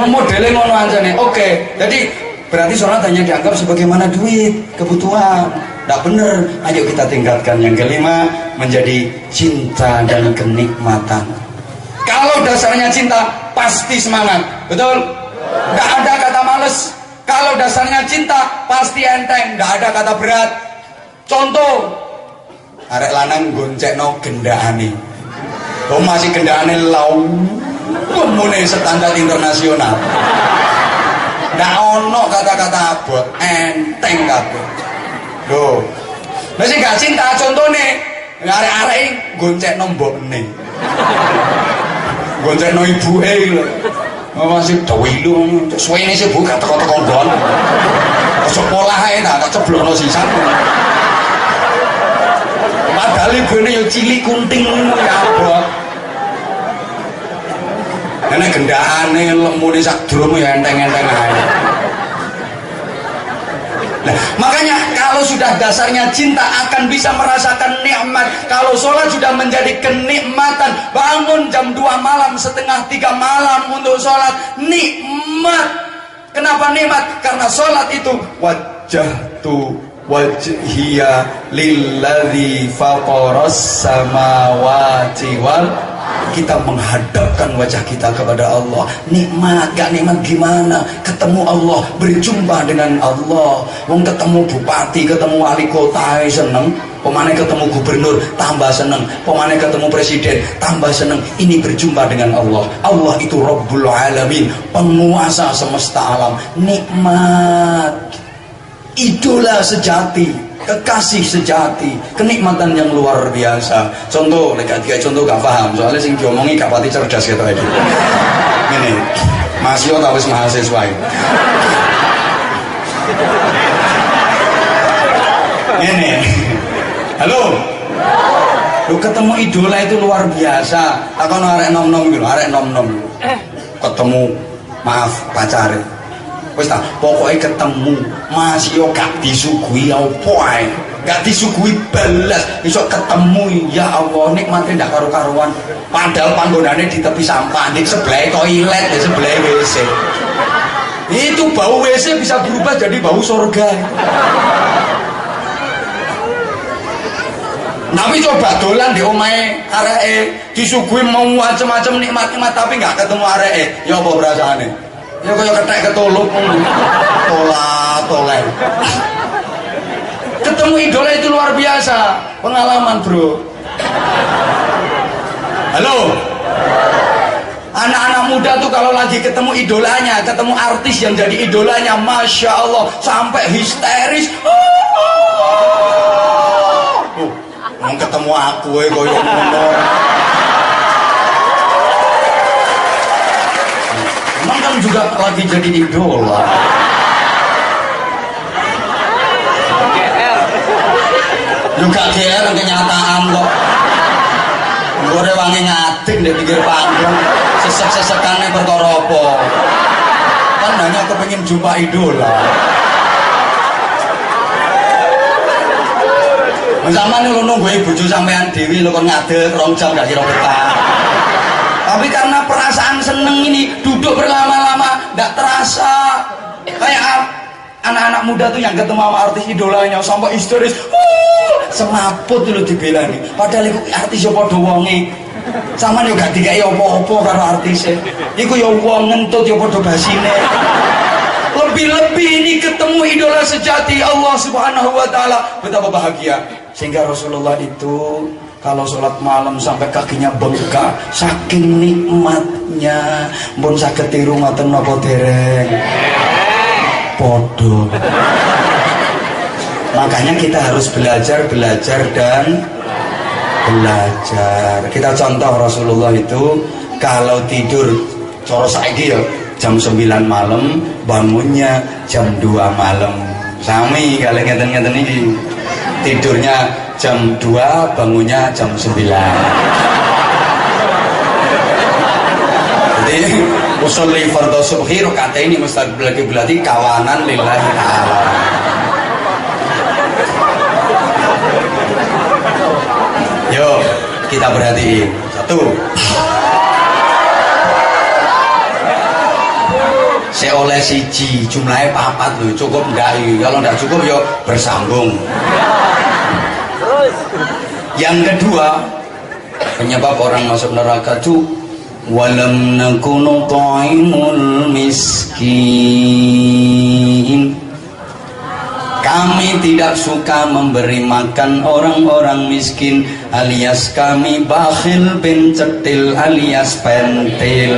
Modelnya ngono anjane. Oke, jadi berarti sholat hanya dianggap sebagaimana duit, kebutuhan. Tidak benar. Ayo kita tingkatkan. Yang kelima, menjadi cinta dan kenikmatan. Kalau dasarnya cinta, pasti semangat. Betul? Tidak ada kata males. Kalau dasarnya cinta, pasti enteng. Tidak ada kata berat. Contoh, arek lanang goncekno gendakane. Oh masih gendakane lau. Mune standar internasional. Nggak ono kata-kata abot, enteng kabeh. Loh. Masih gak cinta contone, arek-arek goncekno mbokne. Goncekno ibuke lho. Masih dawilu, suwene sih bu gak teko-teko nggon. Sekolah ae tak ceblokno sisan. Padahal ibune yo cilik kunting ya abot. Nek gendakane lemune sak drum ya enteng-enteng ae. Nah, makanya kalau sudah dasarnya cinta akan bisa merasakan nikmat. Kalau sholat sudah menjadi kenikmatan, bangun jam 2 malam, setengah 3 malam untuk sholat, nikmat. Kenapa nikmat? Karena sholat itu wajjahtu wajhiya lilladzi faqaras samawati wal, kita menghadapkan wajah kita kepada Allah. Nikmat, gak nikmat gimana? Ketemu Allah, berjumpa dengan Allah. Wong ketemu bupati, ketemu wali kota seneng. Pemane ketemu gubernur, tambah seneng. Pemane ketemu presiden, tambah seneng. Ini berjumpa dengan Allah. Allah itu Rabbul Alamin, penguasa semesta alam. Nikmat, idola sejati, kekasih sejati, kenikmatan yang luar biasa. Contoh, lek contoh gak paham, soalnya sing diomongi gak pati cerdas gitu aja. Ini, Mas Yo tau wis mahasiswa. Ini, halo. Lu ketemu idola itu luar biasa. Takon arek nom-nom gitu, arek nom-nom. Ketemu, maaf pacare. Wis ta, pokoke ketemu Mas yo gak disuguhi apa ae. Gak disuguhi belas, iso ketemu ya Allah nikmate ndak karo-karuan. Padahal panggonane di tepi sampah, di sebelah toilet, di sebelah WC. Itu bau WC bisa berubah jadi bau surga. Tapi coba dolan di omahe areke disuguhi mau macam-macam nikmat-nikmat tapi nggak ketemu areke. Ya apa perasaane? Ya kaya ketek ketulup tolak. Ketemu idola itu luar biasa. Pengalaman, bro. Halo. Anak-anak muda tuh kalau lagi ketemu idolanya, ketemu artis yang jadi idolanya, Masya Allah, sampai histeris. Mau ketemu aku koyo ngono. Emang kan juga lagi jadi idola. Juga GR kenyataan kok. Gue wangi ngatik di pinggir panggung, sesek-sesekannya perkara apa. Kan hanya kepengen jumpa idola. Sama nih lu nunggu bojo sampean dewi lu kon ngadeg 2 jam gak kira betah. Tapi karena perasaan seneng ini duduk berlama-lama ndak terasa. Kayak anak-anak muda tuh yang ketemu sama artis idolanya sampai histeris. Semaput lu dibelani. Padahal iku artis yo padha wonge. Sama yo gak dikai apa-apa karo artise. Iku yo wong ngentut yo padha basine. Lebih-lebih ini ketemu idola sejati Allah Subhanahu wa taala. Betapa bahagia. Sehingga Rasulullah itu kalau sholat malam sampai kakinya bengkak saking nikmatnya. Pun saged tiru ngoten napa dereng? Podo. Makanya kita harus belajar dan belajar. Kita contoh Rasulullah itu kalau tidur cara saiki ya jam 9 malam, bangunnya jam 2 malam. Sami kalau ngeten-ngeten iki. Tidurnya jam 2, bangunnya jam 9. Jadi usolli fardhu subhi rakaataini mustaqbil qiblati kawanan lillahi ta'ala. Kita perhatiin. Satu. Saya oleh siji, jumlahnya papat loh, cukup enggak? Kalau enggak cukup yo bersambung. Yang kedua, penyebab orang masuk neraka itu walam nakunu ta'imul miskin. Kami tidak suka memberi makan orang-orang miskin, alias kami bakhil pencetil alias pentil.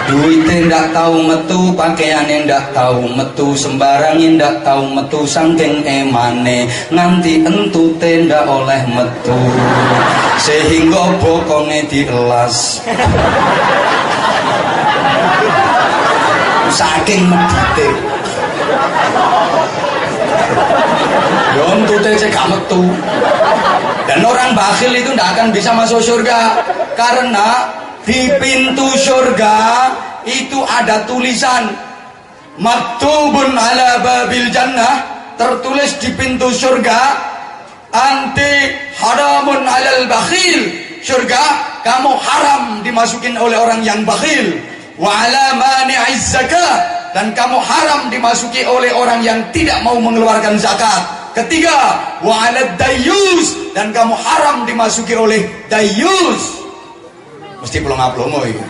Duitnya ndak tahu metu, pakaiannya ndak tahu metu, sembarangnya ndak tahu metu, sangking emane nganti entute ndak oleh metu, sehingga bokongnya dielas saking medite. Ya entute cek gak metu. Dan orang bakhil itu ndak akan bisa masuk surga karena di pintu surga itu ada tulisan maktubun ala babil jannah, tertulis di pintu surga anti haramun alal bakhil, surga kamu haram dimasukin oleh orang yang bakhil, wa ala mani'iz zakah, dan kamu haram dimasuki oleh orang yang tidak mau mengeluarkan zakat. Ketiga, wa ala dayyus, dan kamu haram dimasuki oleh dayyus. Mesti pelongo-pelongo itu.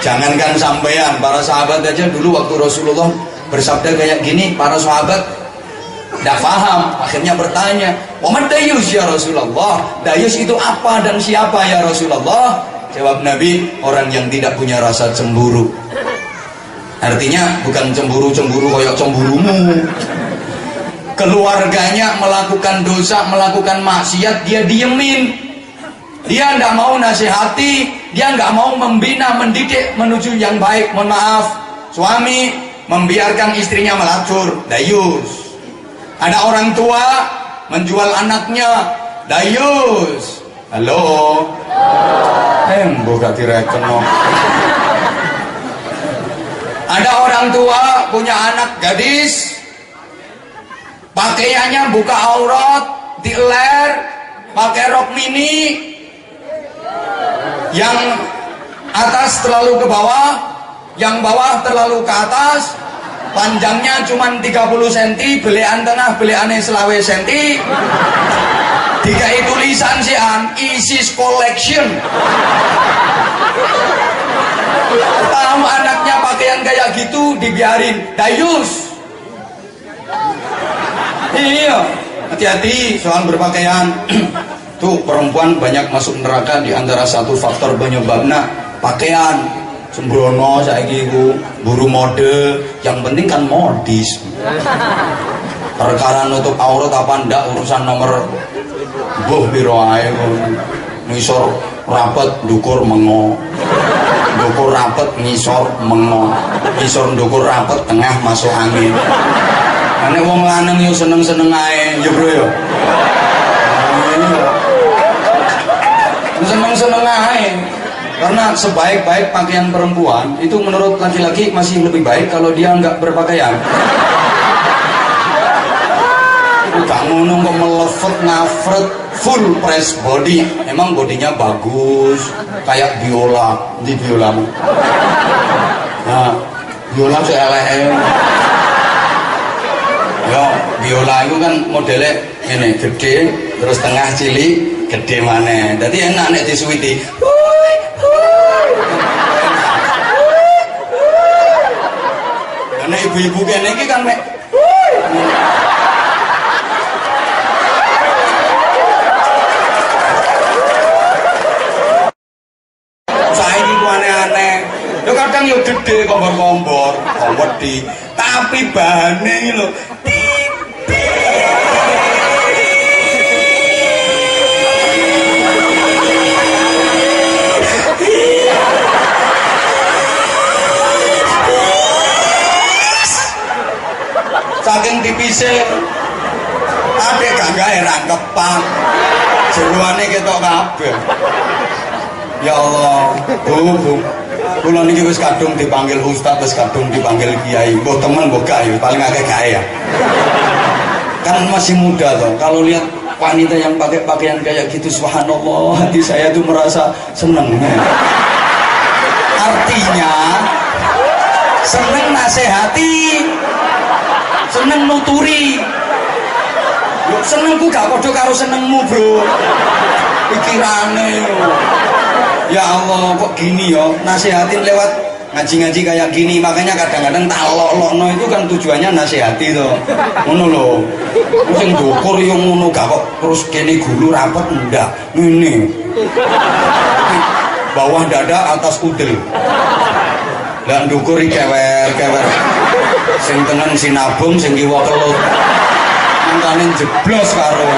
Jangankan sampean, para sahabat aja dulu waktu Rasulullah bersabda kayak gini, para sahabat tidak paham, akhirnya bertanya, "Waman dayus ya Rasulullah? Dayus itu apa dan siapa ya Rasulullah?" Jawab Nabi, orang yang tidak punya rasa cemburu. Artinya bukan cemburu-cemburu kayak cemburumu. Keluarganya melakukan dosa, melakukan maksiat, dia diemin. Dia tidak mau nasihati, dia nggak mau membina, mendidik menuju yang baik. Mohon maaf, suami membiarkan istrinya melacur, dayus. Ada orang tua menjual anaknya, dayus. Halo, buka direken. Ada orang tua punya anak gadis, pakaiannya buka aurat, diler, pakai rok mini, yang atas terlalu ke bawah, yang bawah terlalu ke atas, panjangnya cuma 30 cm, belean tengah, beleannya selawe cm, dikai tulisan sian ISIS collection. Tahu anaknya pakaian kayak gitu dibiarin, dayus. Iya, hati-hati soal berpakaian. Tuh perempuan banyak masuk neraka di antara satu faktor penyebabnya pakaian. Sembrono saiki iku buru mode, yang penting kan modis. Perkara nutup aurat apa ndak urusan nomor buh biro ae. Ngisor rapet ndukur mengo. Ndukur rapet ngisor mengo. Ngisor ndukur rapet tengah masuk angin. Nek wong lanang yo seneng-seneng ae, yo bro yo. Seneng-seneng aja. Karena sebaik-baik pakaian perempuan itu menurut laki-laki masih lebih baik kalau dia nggak berpakaian. Gak ngono kok melefet ngafret full press body. Emang bodinya bagus kayak biola. Di biolamu. Nah, biola elek. Yo, biola itu kan modelnya ini gede, terus tengah cilik, gede mana. Jadi enak nek disuwiti. Karena ibu-ibu kene iki kan mek. Saiki ku aneh-aneh. Yo kadang yo gede kompor-kompor, wedi. Tapi bahane iki lho. Saking tipise adek gak gawe rangkepan jeruane ketok kabeh. Ya Allah, Bu, kula niki wis kadung dipanggil ustaz, wis kadung dipanggil kiai, mbok temen mbok gak ya paling akeh gawe ya. Kan masih muda toh. Kalau lihat wanita yang pakai pakaian kayak gitu, subhanallah, hati saya tuh merasa seneng. Artinya seneng nasihati, seneng nuturi. Yo senengku gak padha karo senengmu, Bro. Pikirane yo. Ya Allah, kok gini yo, nasihatin lewat ngaji-ngaji kayak gini. Makanya kadang-kadang tak lok-lokno itu kan tujuannya nasihati to. Ngono lho. Sing ndukur yo ngono gak kok terus kene gulu rapet ndak. Ngene. Bawah dada atas udel. Lah ndukur iki kewer-kewer. Sing tengen sinabung, sing kiwa kelut. Mangkane jeblos karo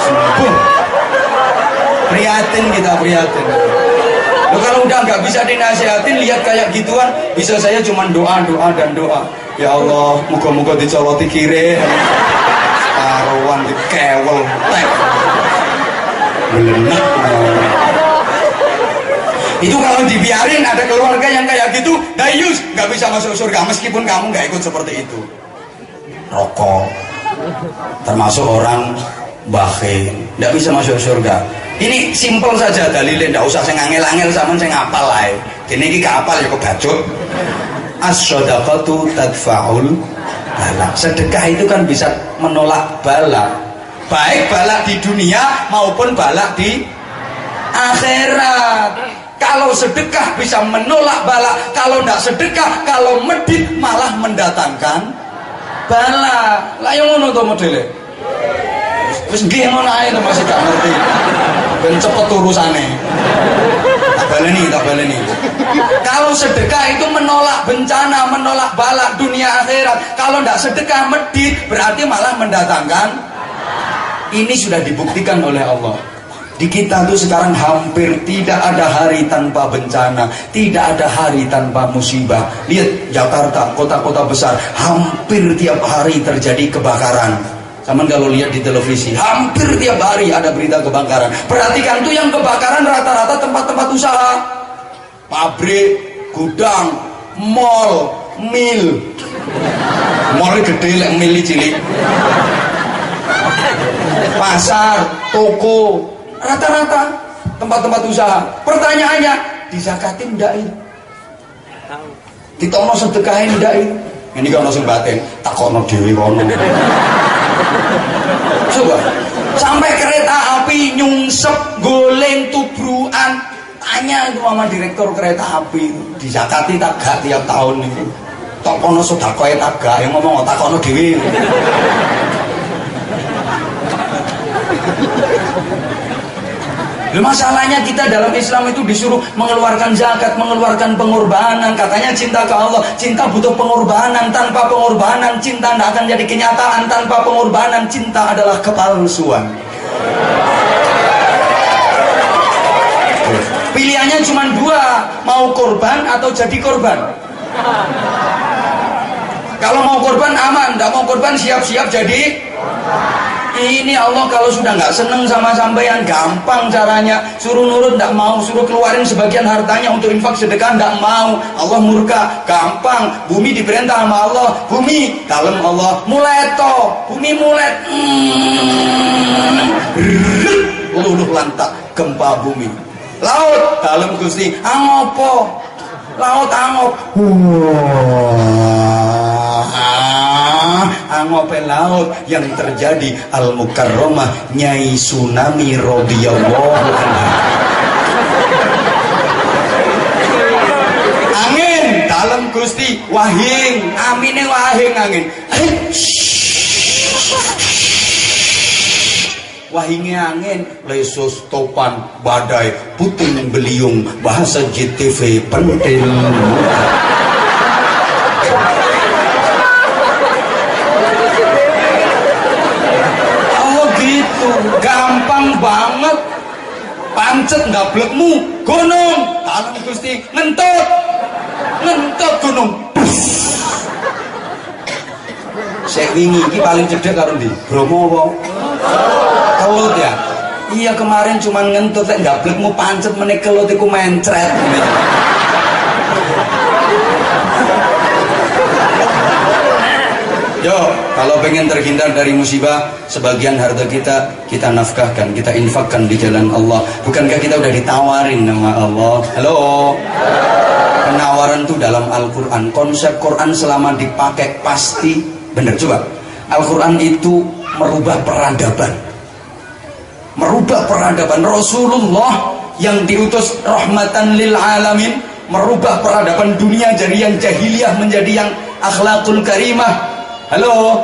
sembuh. Prihatin kita, prihatin. Loh, kalau udah nggak bisa dinasihatin, lihat kayak gituan, bisa saya cuma doa dan doa. Ya Allah, moga-moga dicoloti kiri, karuan dikewel, tek, melenak. Itu kalau dibiarin ada keluarga yang kayak gitu, dayus, nggak bisa masuk surga meskipun kamu nggak ikut seperti itu. Rokok, termasuk orang bakhil, nggak bisa masuk surga. Ini simpel saja dalilnya, nggak usah saya ngangel-angel sama saya ngapal lah. Ini gak apal ya kebacut. As-shadaqatu tadfa'ul bala. Sedekah itu kan bisa menolak bala, baik bala di dunia maupun bala di akhirat. Kalau sedekah bisa menolak bala, kalau tidak sedekah, kalau medit malah mendatangkan bala. Lah yang ngono to modele. Wis nggih ngono ae to masih gak ngerti. Ben cepet urusane. Tak baleni. Kalau sedekah itu menolak bencana, menolak bala dunia akhirat. Kalau tidak sedekah medit berarti malah mendatangkan. Ini sudah dibuktikan oleh Allah. Di kita tuh sekarang hampir tidak ada hari tanpa bencana, tidak ada hari tanpa musibah. Lihat Jakarta, kota-kota besar, hampir tiap hari terjadi kebakaran. Sama kalau lihat di televisi, hampir tiap hari ada berita kebakaran. Perhatikan tuh yang kebakaran rata-rata tempat-tempat usaha, pabrik, gudang, mall, mil. Mall gede, lek mil cilik. Pasar, toko, rata-rata tempat-tempat usaha. Pertanyaannya, disakatin ndak ini? Ditono sedekahin ndak ini? Ini kan langsung batin, takono dhewe kono. Coba sampai kereta api nyungsep goleng tubruan, tanya itu sama direktur kereta api, dizakati tak gak tiap tahun itu? Tok kono sedekahe tak gak, yang ngomong takono dhewe. Masalahnya kita dalam Islam itu disuruh mengeluarkan zakat, mengeluarkan pengorbanan. Katanya cinta ke Allah, cinta butuh pengorbanan. Tanpa pengorbanan cinta tidak akan jadi kenyataan. Tanpa pengorbanan cinta adalah kepalsuan. Pilihannya cuma dua, mau korban atau jadi korban. Kalau mau korban aman, tidak mau korban siap-siap jadi. Ini Allah kalau sudah nggak seneng sama sampean, gampang caranya. Suruh nurut nggak mau, suruh keluarin sebagian hartanya untuk infak sedekah nggak mau. Allah murka, gampang. Bumi diperintah sama Allah, bumi dalam Allah mulai bumi mulai luluh lantak gempa bumi. Laut dalam Gusti angopo, laut angop. Angope laut yang terjadi Al-Mukarramah Nyai Tsunami radhiyallahu anha. Angin dalam Gusti wahing, amine wahing angin. Wahingnya angin, lesus topan badai, puting beliung, bahasa JTV pentil. Gampang banget, pancet ndablekmu gunung dalam Gusti ngentut gunung. Sek wingi iki paling cedhek karo ndi? Bromo apa? Kelut ya? Iya kemarin cuma ngentut, lek ndablekmu pancet meneh kelut iku mencret. Yuk, kalau pengen terhindar dari musibah, sebagian harta kita nafkahkan, kita infakkan di jalan Allah. Bukankah kita udah ditawarin nama Allah? Halo. Penawaran itu dalam Al-Quran. Konsep Quran selama dipakai pasti benar. Coba, Al-Quran itu merubah peradaban. Merubah peradaban. Rasulullah yang diutus rahmatan lil alamin merubah peradaban dunia dari yang jahiliyah menjadi yang akhlakul karimah. Halo.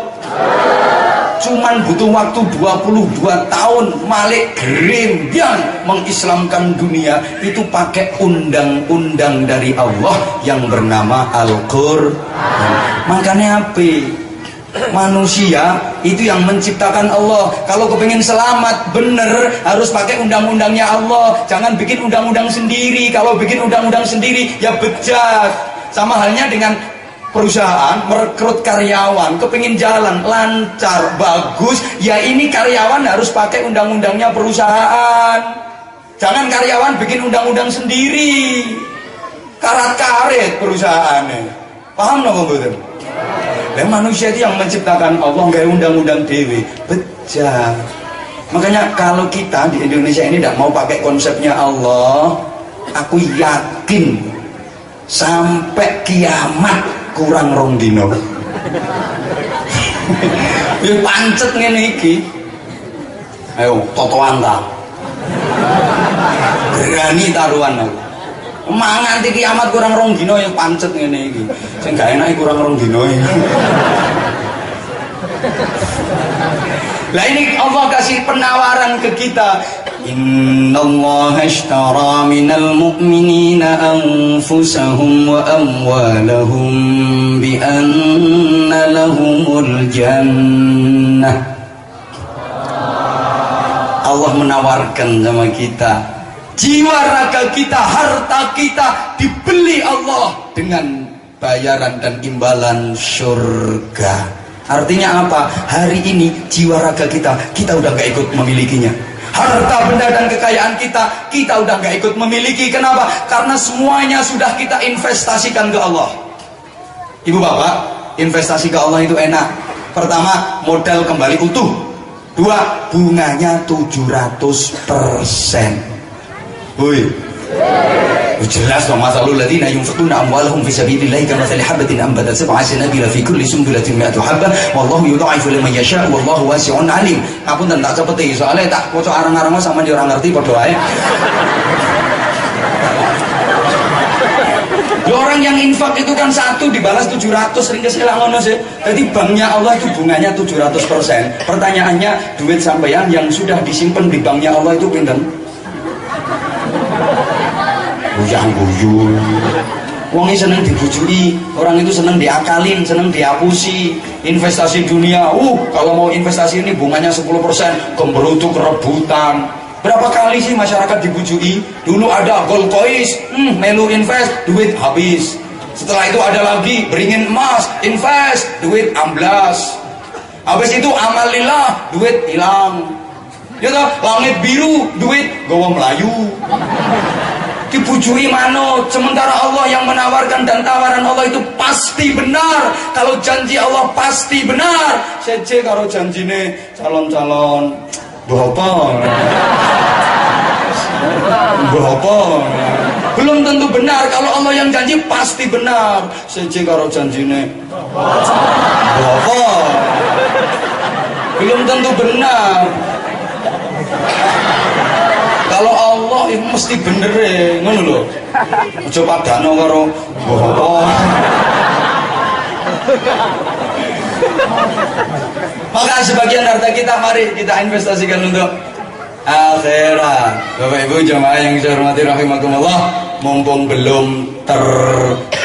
Cuman butuh waktu 22 tahun Malik Gerimbian mengislamkan dunia itu pakai undang-undang dari Allah yang bernama Al-Qur'an. Makanya apa? Manusia itu yang menciptakan Allah. Kalau kepingin selamat bener harus pakai undang-undangnya Allah. Jangan bikin undang-undang sendiri. Kalau bikin undang-undang sendiri ya bejat. Sama halnya dengan perusahaan merekrut karyawan, kepingin jalan lancar bagus, ya ini karyawan harus pakai undang-undangnya perusahaan. Jangan karyawan bikin undang-undang sendiri, karet-karet perusahaannya. Paham nggak betul? Dan manusia itu yang menciptakan Allah, nggak undang-undang dewi, bejat. Makanya kalau kita di Indonesia ini tidak mau pakai konsepnya Allah, aku yakin sampai kiamat kurang rong dino. Ya pancet ngene iki. Ayo totoan ta. Berani taruhan aku. Mangan nganti kiamat kurang rong dino ya pancet ngene iki. Sing gak enake kurang rong dino iki. Lah ini Allah kasih penawaran ke kita. Innallaha ashtara minal mu'minina anfusahum wa amwalahum bi anna lahumul jannah. Allah menawarkan sama kita, jiwa raga kita, harta kita dibeli Allah dengan bayaran dan imbalan surga. Artinya apa? Hari ini jiwa raga kita udah gak ikut memilikinya. Harta benda dan kekayaan kita udah gak ikut memiliki. Kenapa? Karena semuanya sudah kita investasikan ke Allah. Ibu bapak, investasi ke Allah itu enak. Pertama, modal kembali utuh. Dua, bunganya 700%. Woi, jelas dong. Masalul ladzina yunfiquna amwalahum fi sabilillahi kamathali habatin anbatat sab'a sanabila fi kulli sunbulatin mi'atu habbah wallahu yudha'ifu liman yasha' wallahu wasi'un 'alim. Ngapunten tak cepeti soalnya tak poco arang-arang sama dia orang ngerti padha wae. Orang yang infak itu kan satu dibalas 700 ringkes ilang ngono sih. Jadi banknya Allah itu bunganya 700%. Pertanyaannya, duit sampeyan yang sudah disimpan di banknya Allah itu pinten? Bujang buyur. Wong ini seneng dibujui, orang itu seneng diakalin, seneng diapusi. Investasi dunia, kalau mau investasi ini bunganya 10%, gemberutuk rebutan. Berapa kali sih masyarakat dibujui? Dulu ada gold coins, melu invest, duit habis. Setelah itu ada lagi beringin emas, invest, duit amblas. Habis itu amal lillah, duit hilang. Ya toh, langit biru, duit gawa Melayu. Dibujui mano, sementara Allah yang menawarkan dan tawaran Allah itu pasti benar. Kalau janji Allah pasti benar. Seje karo janjine calon-calon bohong. Belum tentu benar. Kalau Allah yang janji pasti benar. Seje karo janjine bohong. Belum tentu benar. Kalau Allah itu mesti bener ngono lho. Aja padano karo bohong. Maka sebagian harta kita mari kita investasikan untuk akhirat. Bapak Ibu jemaah yang saya hormati rahimakumullah, mumpung belum terlambat.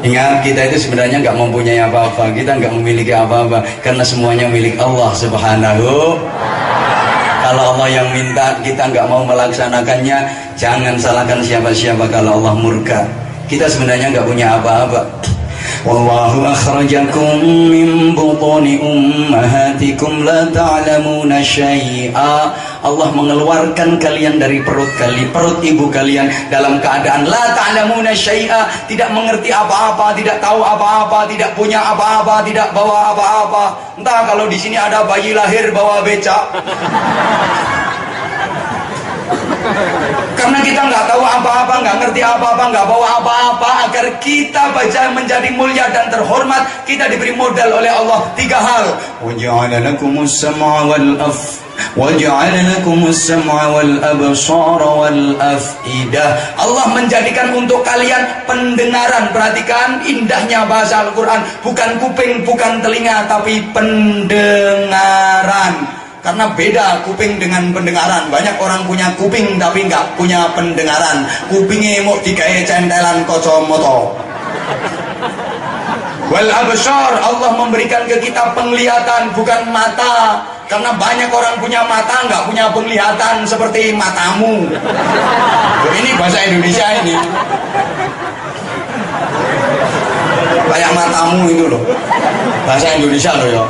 Ingat, kita itu sebenarnya nggak mempunyai apa-apa, kita nggak memiliki apa-apa, karena semuanya milik Allah Subhanahu. Kalau Allah yang minta, kita nggak mau melaksanakannya, jangan salahkan siapa-siapa kalau Allah murka. Kita sebenarnya nggak punya apa-apa. Wallahu akhrajakum min butuni ummahatikum la ta'lamuna syai'a. Allah mengeluarkan kalian dari perut ibu kalian dalam keadaan la ta'lamuna syai'a, tidak mengerti apa-apa, tidak tahu apa-apa, tidak punya apa-apa, tidak bawa apa-apa. Entah kalau di sini ada bayi lahir bawa becak. Karena kita nggak tahu apa-apa, nggak ngerti apa-apa, nggak bawa apa-apa. Agar kita baca menjadi mulia dan terhormat, kita diberi modal oleh Allah 3 hal. وَجَعَلَ لَكُمُ السَّمْعَ وَالْأَبْصَارَ وَالْأَفْئِدَةَ. Allah menjadikan untuk kalian pendengaran. Perhatikan indahnya bahasa Al-Quran. Bukan kuping, bukan telinga, tapi pendengaran. Karena beda kuping dengan pendengaran. Banyak orang punya kuping tapi nggak punya pendengaran. Kupingnya mau digawe centelan kacamata. Wal absar, Allah memberikan ke kita penglihatan, bukan mata. Karena banyak orang punya mata nggak punya penglihatan seperti matamu. Ini bahasa Indonesia ini. Kayak matamu itu loh, bahasa Indonesia loh ya.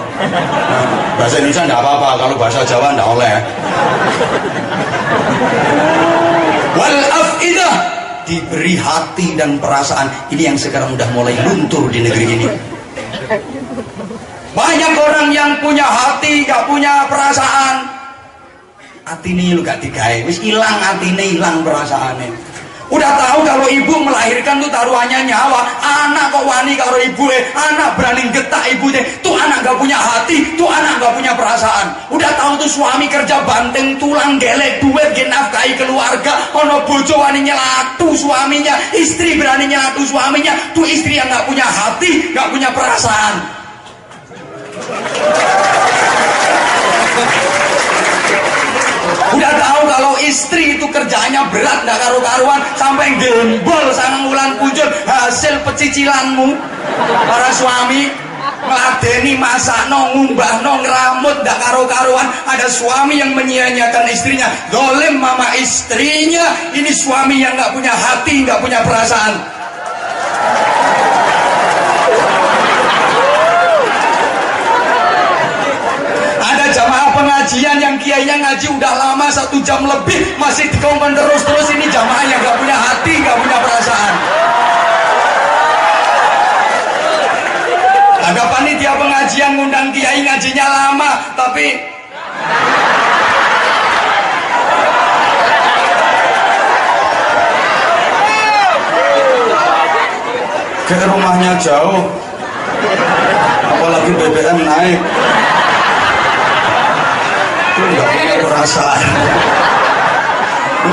Bahasa Indonesia enggak apa-apa, kalau bahasa Jawa enggak oleh. Wal afidah, diberi hati dan perasaan. Ini yang sekarang udah mulai luntur di negeri ini. Banyak orang yang punya hati gak punya perasaan. Hati ini lu gak digawe, wis hilang hatine, hilang perasaannya. Udah tahu kalau ibu melahirkan tuh taruhannya nyawa. Anak kok wani karo ibu, anak berani getak ibu deh. Tuh anak gak punya hati, tuh anak gak punya perasaan. Udah tahu tuh suami kerja banting tulang gelek duit gen nafkahi keluarga. Ono bojo wani nyelatu suaminya, istri berani nyelatu suaminya. Tuh istri yang gak punya hati, gak punya perasaan. Udah tahu kalau istri itu kerjanya berat, nggak karu-karuan, sampai gembol sangang wulan punjul hasil pecicilanmu. Para suami ngeladeni, masakno, ngumbahno, ngeramut, nggak karu-karuan. Ada suami yang menyia-nyiakan istrinya, dolim mama istrinya. Ini suami yang nggak punya hati, nggak punya perasaan. Ada jamaah pengajian yang kiainya ngaji udah lama 1 jam lebih masih dikongkon terus. Ini jamaah yang gak punya hati, gak punya perasaan. Ada panitia pengajian ngundang kiai ngajinya lama tapi ke rumahnya jauh, apalagi BBM naik. Itu nggak punya perasaan.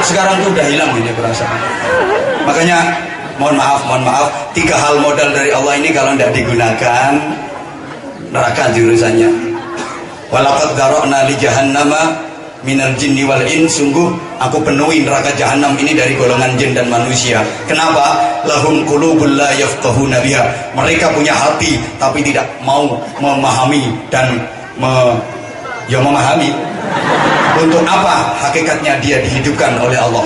Sekarang tuh udah hilang ini perasaan. Makanya mohon maaf 3 hal modal dari Allah ini kalau tidak digunakan neraka jurusannya. Walaqad dzara'na li jahannama minal jinni wal ins, sungguh aku penuhi neraka jahanam ini dari golongan jin dan manusia. Kenapa? Lahum qulubul la yafqahuna biha. Mereka punya hati tapi tidak mau memahami dan memahami untuk apa hakikatnya dia dihidupkan oleh Allah.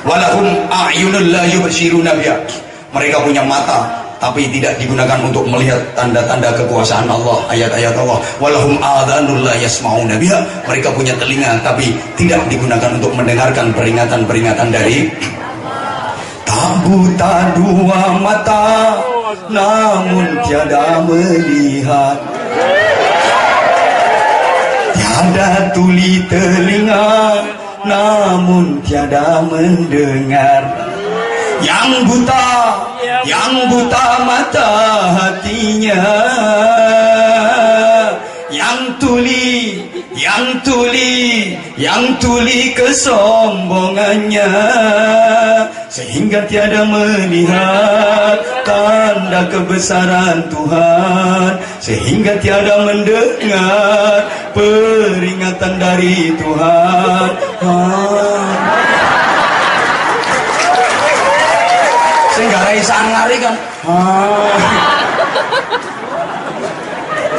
Walahum a'yunul la yubsiruna biha. Mereka punya mata tapi tidak digunakan untuk melihat tanda-tanda kekuasaan Allah, ayat-ayat Allah. Walahum adhanul la yasma'una biha. Mereka punya telinga tapi tidak digunakan untuk mendengarkan peringatan-peringatan dari tak buta 2 mata namun tiada melihat, tiada tuli telinga namun tiada mendengar. Yang buta mata hatinya, yang tuli kesombongannya, sehingga tiada melihat tanda kebesaran Tuhan, sehingga tiada mendengar peringatan dari Tuhan. Sehingga raisan ngari kan.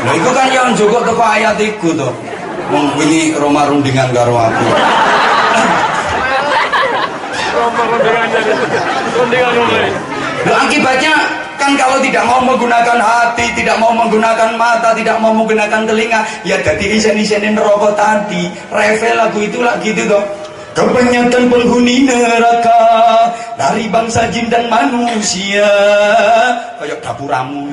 Nah itu kan yang juga teko ayat iku tuh. Wong wingi Roma rundingan karo aku. Roma rundingan. Akibatnya Kan kalau tidak mau menggunakan hati, tidak mau menggunakan mata, tidak mau menggunakan telinga, ya jadi isen-isenin rokok tadi. Revel lagu itu lagi gitu toh. Kebanyakan penghuni neraka dari bangsa jin dan manusia kayak dapuramu.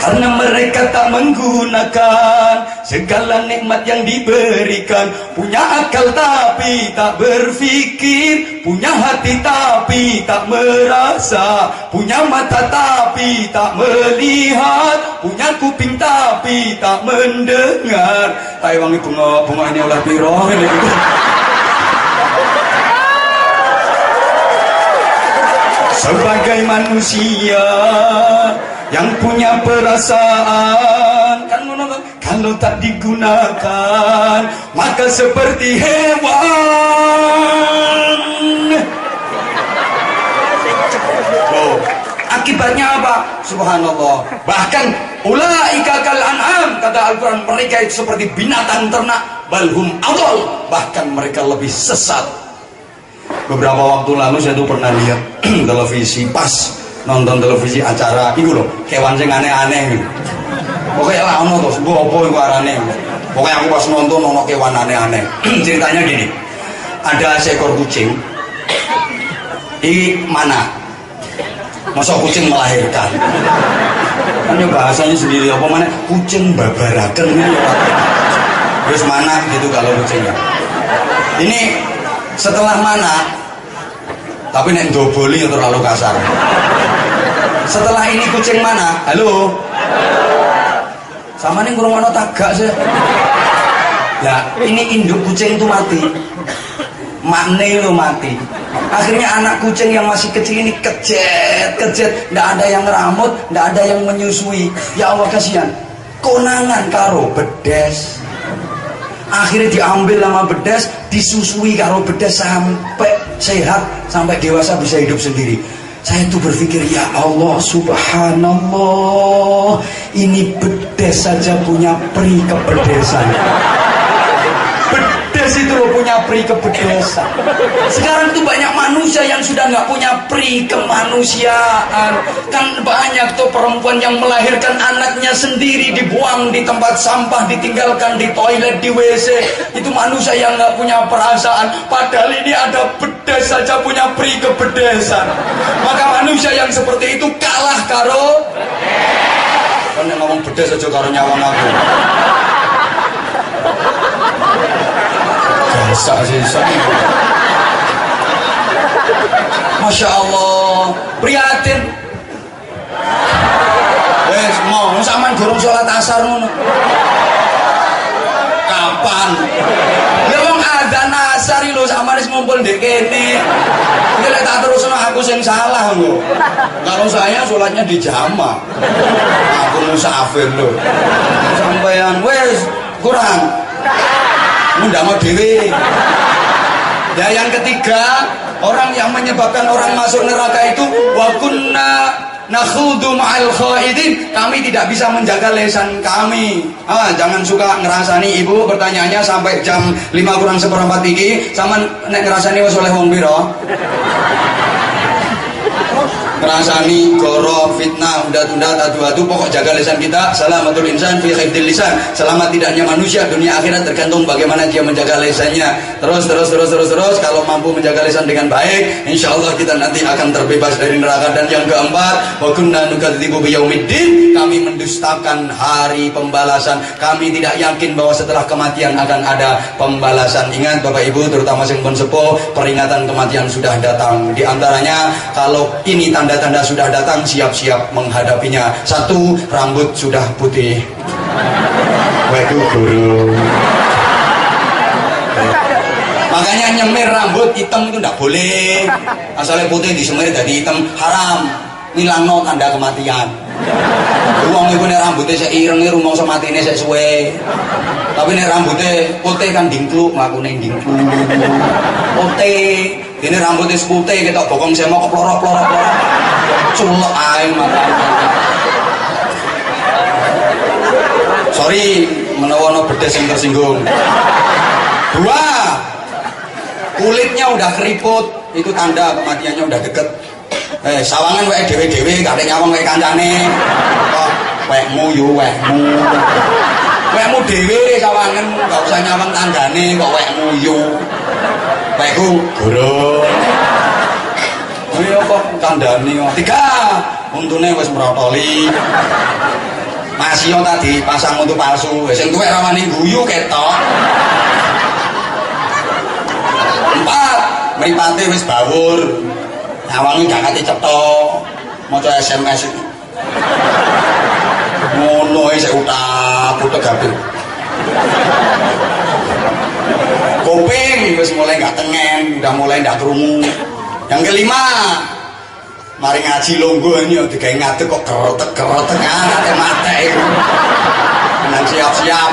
Karena mereka tak menggunakan segala nikmat yang diberikan. Punya akal tapi tak berpikir, punya hati tapi tak merasa, punya mata tapi tak melihat, punya kuping tapi tak mendengar. Tai wangi bunga ini oleh piro ini gitu. Sebagai manusia yang punya perasaan, kan kalau tak digunakan maka seperti hewan. Oh, akibatnya apa? Subhanallah. Bahkan ulaika kal an'am, kata Al-Quran, mereka itu seperti binatang ternak, balhum adol, bahkan mereka lebih sesat. Beberapa waktu lalu saya tuh pernah lihat televisi, pas nonton televisi acara iku lho, kewan sing aneh-aneh gitu. Pokoknya lah ono to, sebuah apa iku arane. Pokoknya aku pas nonton ono kewan aneh-aneh. Ceritanya gini. Ada seekor kucing. Iki mana? Masa kucing melahirkan? Kan bahasanya sendiri apa mana? Kucing babaraken gitu. Terus mana gitu kalau kucingnya. Ini setelah mana? Tapi nek ndoboli terlalu kasar. Setelah ini kucing mana? Halo? Sama nih kurang ono tagak sih. Nah, ini induk kucing itu mati. Makne itu mati. Akhirnya anak kucing yang masih kecil ini kejet. Nggak ada yang ngeramut, nggak ada yang menyusui. Ya Allah kasihan. Konangan karo bedes. Akhirnya diambil sama bedes, disusui karo bedes sampai sehat, sampai dewasa bisa hidup sendiri. Saya tuh berpikir, ya Allah subhanallah, ini bedes saja punya peri kebedesan. Bedes itu loh punya peri kebedesan. Sekarang tuh banyak manusia yang sudah nggak punya peri kemanusiaan. Kan banyak tuh perempuan yang melahirkan anaknya sendiri, dibuang di tempat sampah, ditinggalkan di toilet, di WC. Itu manusia yang nggak punya perasaan. Padahal ini ada bedes saja punya peri kebedesan. Maka manusia yang seperti itu kalah karo. Kan yang ngomong bedes aja karo nyawang aku. Sisa. Masya Allah, prihatin. Wes mau sampean durung salat asar ngono. Kapan? Ya wong adzan asar lho sampean wis ngumpul ndek kene. Iki lek tak terusno aku sing salah lho. Kalau saya salatnya di jamaah. Aku musafir lho. Sampean wes kurang. Nggak mau dewe. Ya yang ketiga, orang yang menyebabkan orang masuk neraka itu wa kunna nakhudu ma'al khaidin, kami tidak bisa menjaga lisan kami. Jangan suka ngerasani ibu pertanyaannya sampai jam 5 kurang seperempat iki sama nek ngerasani wis oleh wong pira? Ngerasani, goro, fitnah, tunda-tunda, adu-adu, pokok jaga lisan kita. Salamatul insan fi hifdzil lisan. Selamat tidaknya manusia dunia akhirat tergantung bagaimana dia menjaga lisannya. Terus kalau mampu menjaga lisan dengan baik, insya Allah kita nanti akan terbebas dari neraka. Dan yang keempat, wa kunna nukadzibu biyaumiddin, kami mendustakan hari pembalasan. Kami tidak yakin bahwa setelah kematian akan ada pembalasan. Ingat Bapak Ibu, terutama sing pun sepuh, peringatan kematian sudah datang. Di antaranya, kalau ini tanda-tanda sudah datang, siap-siap menghadapinya. 1, rambut sudah putih. Waduh guru. Makanya nyemir rambut hitam itu tidak boleh. Asalnya putih disemir jadi hitam haram. Ngilangno tanda kematian. Wong iku nek rambutnya sik ireng rumangsa matine sik suwe. Tapi nek rambutnya putih kan dingkluk, mlakune dingkluk. Putih. Ini rambutnya putih ketok bokong semok keplorok-plorok. Culek ae matane. Sorry, menawa ono bedes yang tersinggung. 2, kulitnya udah keriput, itu tanda kematiannya udah deket. Sawangan wae dhewe-dhewe gak ada nyawang wae kancane. Kok wekmu yo wekmu. Wekmu dhewe sawangan gak usah nyawang tanggane kok wekmu yo. Wekku gurung. Iya kok kandhani kok. Tiga. Untune wis merotoli. Masih tadi pasang untuk palsu. Sing tuwek rawani guyu ketok. 4. Mripate wis bawur. Awangi gak kate cetha maca SMS iki. Ngono ae sik utak gabung. Kuping wis mulai gak tengen, udah mulai ndak krungu. Yang kelima, mari ngaji longgo yo digawe ngadeg kok kerotek ate mate iku. Nang siap-siap.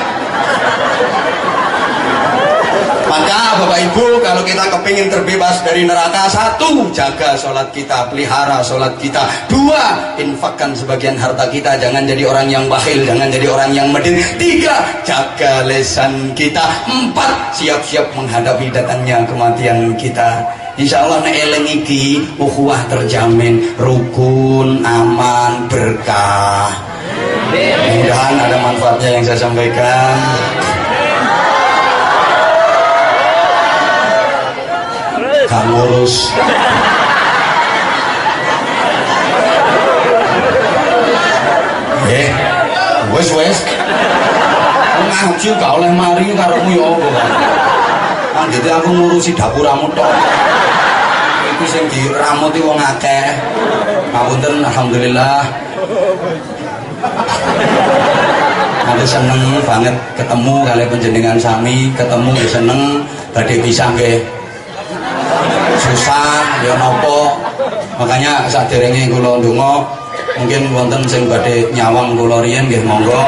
Maka Bapak Ibu, kalau kita kepingin terbebas dari neraka, 1, jaga sholat kita, pelihara sholat kita. 2, infakkan sebagian harta kita, jangan jadi orang yang bakhil, jangan jadi orang yang medit. 3, jaga lesan kita. 4, siap-siap menghadapi datangnya kematian kita. Insya Allah eleng iki ukhuwah terjamin, rukun, aman, berkah. Mudah-mudahan ada manfaatnya yang saya sampaikan. Gak ngurus. Wes ngaji gak oleh mari karomu ya apa kan. Anggite aku ngurusi dapuramu tok. Iku sing diramuti wong akeh. Ngapunten alhamdulillah. Aku seneng banget ketemu kali panjenengan sami, ketemu ya seneng, badhe pisah nggih. Susah ya napa, makanya saderenge kula ndonga mungkin wonten sing badhe nyawang kula riyen nggih monggo.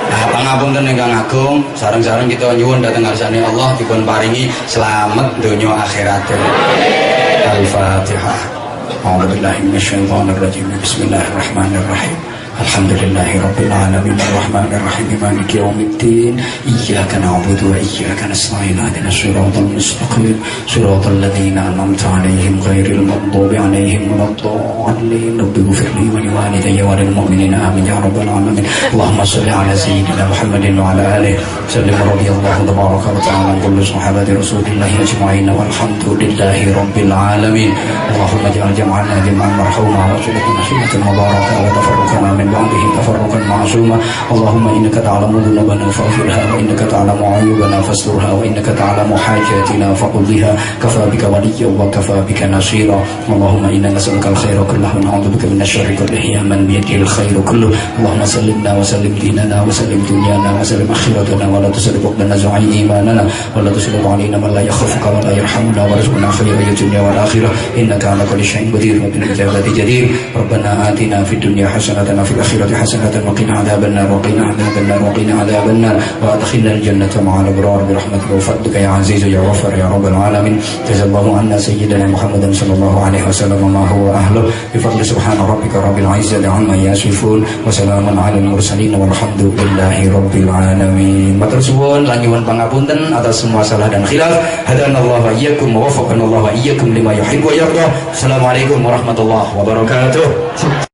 Nah pangapunten ingkang agung, sareng-sareng kita nyuwun dhateng ngarsane Allah dipun paringi slamet donya akhirat. Al-Fatihah. A'udzubillahi minasyaitonir rajim. Bismillahirrahmanirrahim. Alhamdulillahi Rabbil Alamin Ar-Rahmanir Rahim Maliki Yawmiddin Iyyaka na'budu wa iyyaka nasta'in Ihdinas siratal mustaqim Siratal ladzina an'amta 'alaihim ghairil maghdubi 'alaihim waladdallin Rabbighfir li wa liwalidayya wa lil mu'minina amin ya rabbal alamin Allahumma shalli 'ala sayyidina Muhammadin wa 'ala alihi sallim radhiyallahu tabaraka wa ta'ala an kulli sahabati Rasulillahi ajma'in walhamdulillahi rabbil alamin Allahumma ij'al jam'ana jam'an marhuma wa sulhana sunnatan mubarakah wa tafarraqana min بعده تفرقا معصوما اللهم انك تعلم ذنوبنا فاغفرها وانك تعلم عيوبنا فاسترها وانك تعلم حاجاتنا فقضها كفى بك وليا وكفى بك نصيرا اللهم انا نسالك الخير كله ونعوذ بك من الشر كله يا من بيده الخير كله اللهم سلمنا وسلم ديننا وسلم دنيانا وسلم اخرتنا ولا تسلط لنا زعي ايماننا ولا تسلط علينا من لا يخافك ولا يرحمنا وارزقنا خير الدنيا والاخره انك على كل شيء قدير وبالاجابه جدير ربنا اتنا في الدنيا حسنه وفي الآخرة حسنة وقنا عذاب النار وقنا عذاب النار وقنا عذاب النار وأدخلنا الجنة مع الأبرار برحمتك وفضلك يا عزيز يا غفر يا رب العالمين جزا الله عنا سيدنا محمد صلى الله عليه وسلم ما هو أهله بفضل سبحان ربك رب العزة عما يصفون وسلام على المرسلين والحمد لله رب العالمين. Matur suwun lan nyuwun pangapunten atas semua salah dan khilaf. Hadanallahu wa iyyakum wa waffaqanallahu wa iyyakum lima yuhibbu wa yarda. Assalamualaikum warahmatullahi wabarakatuh.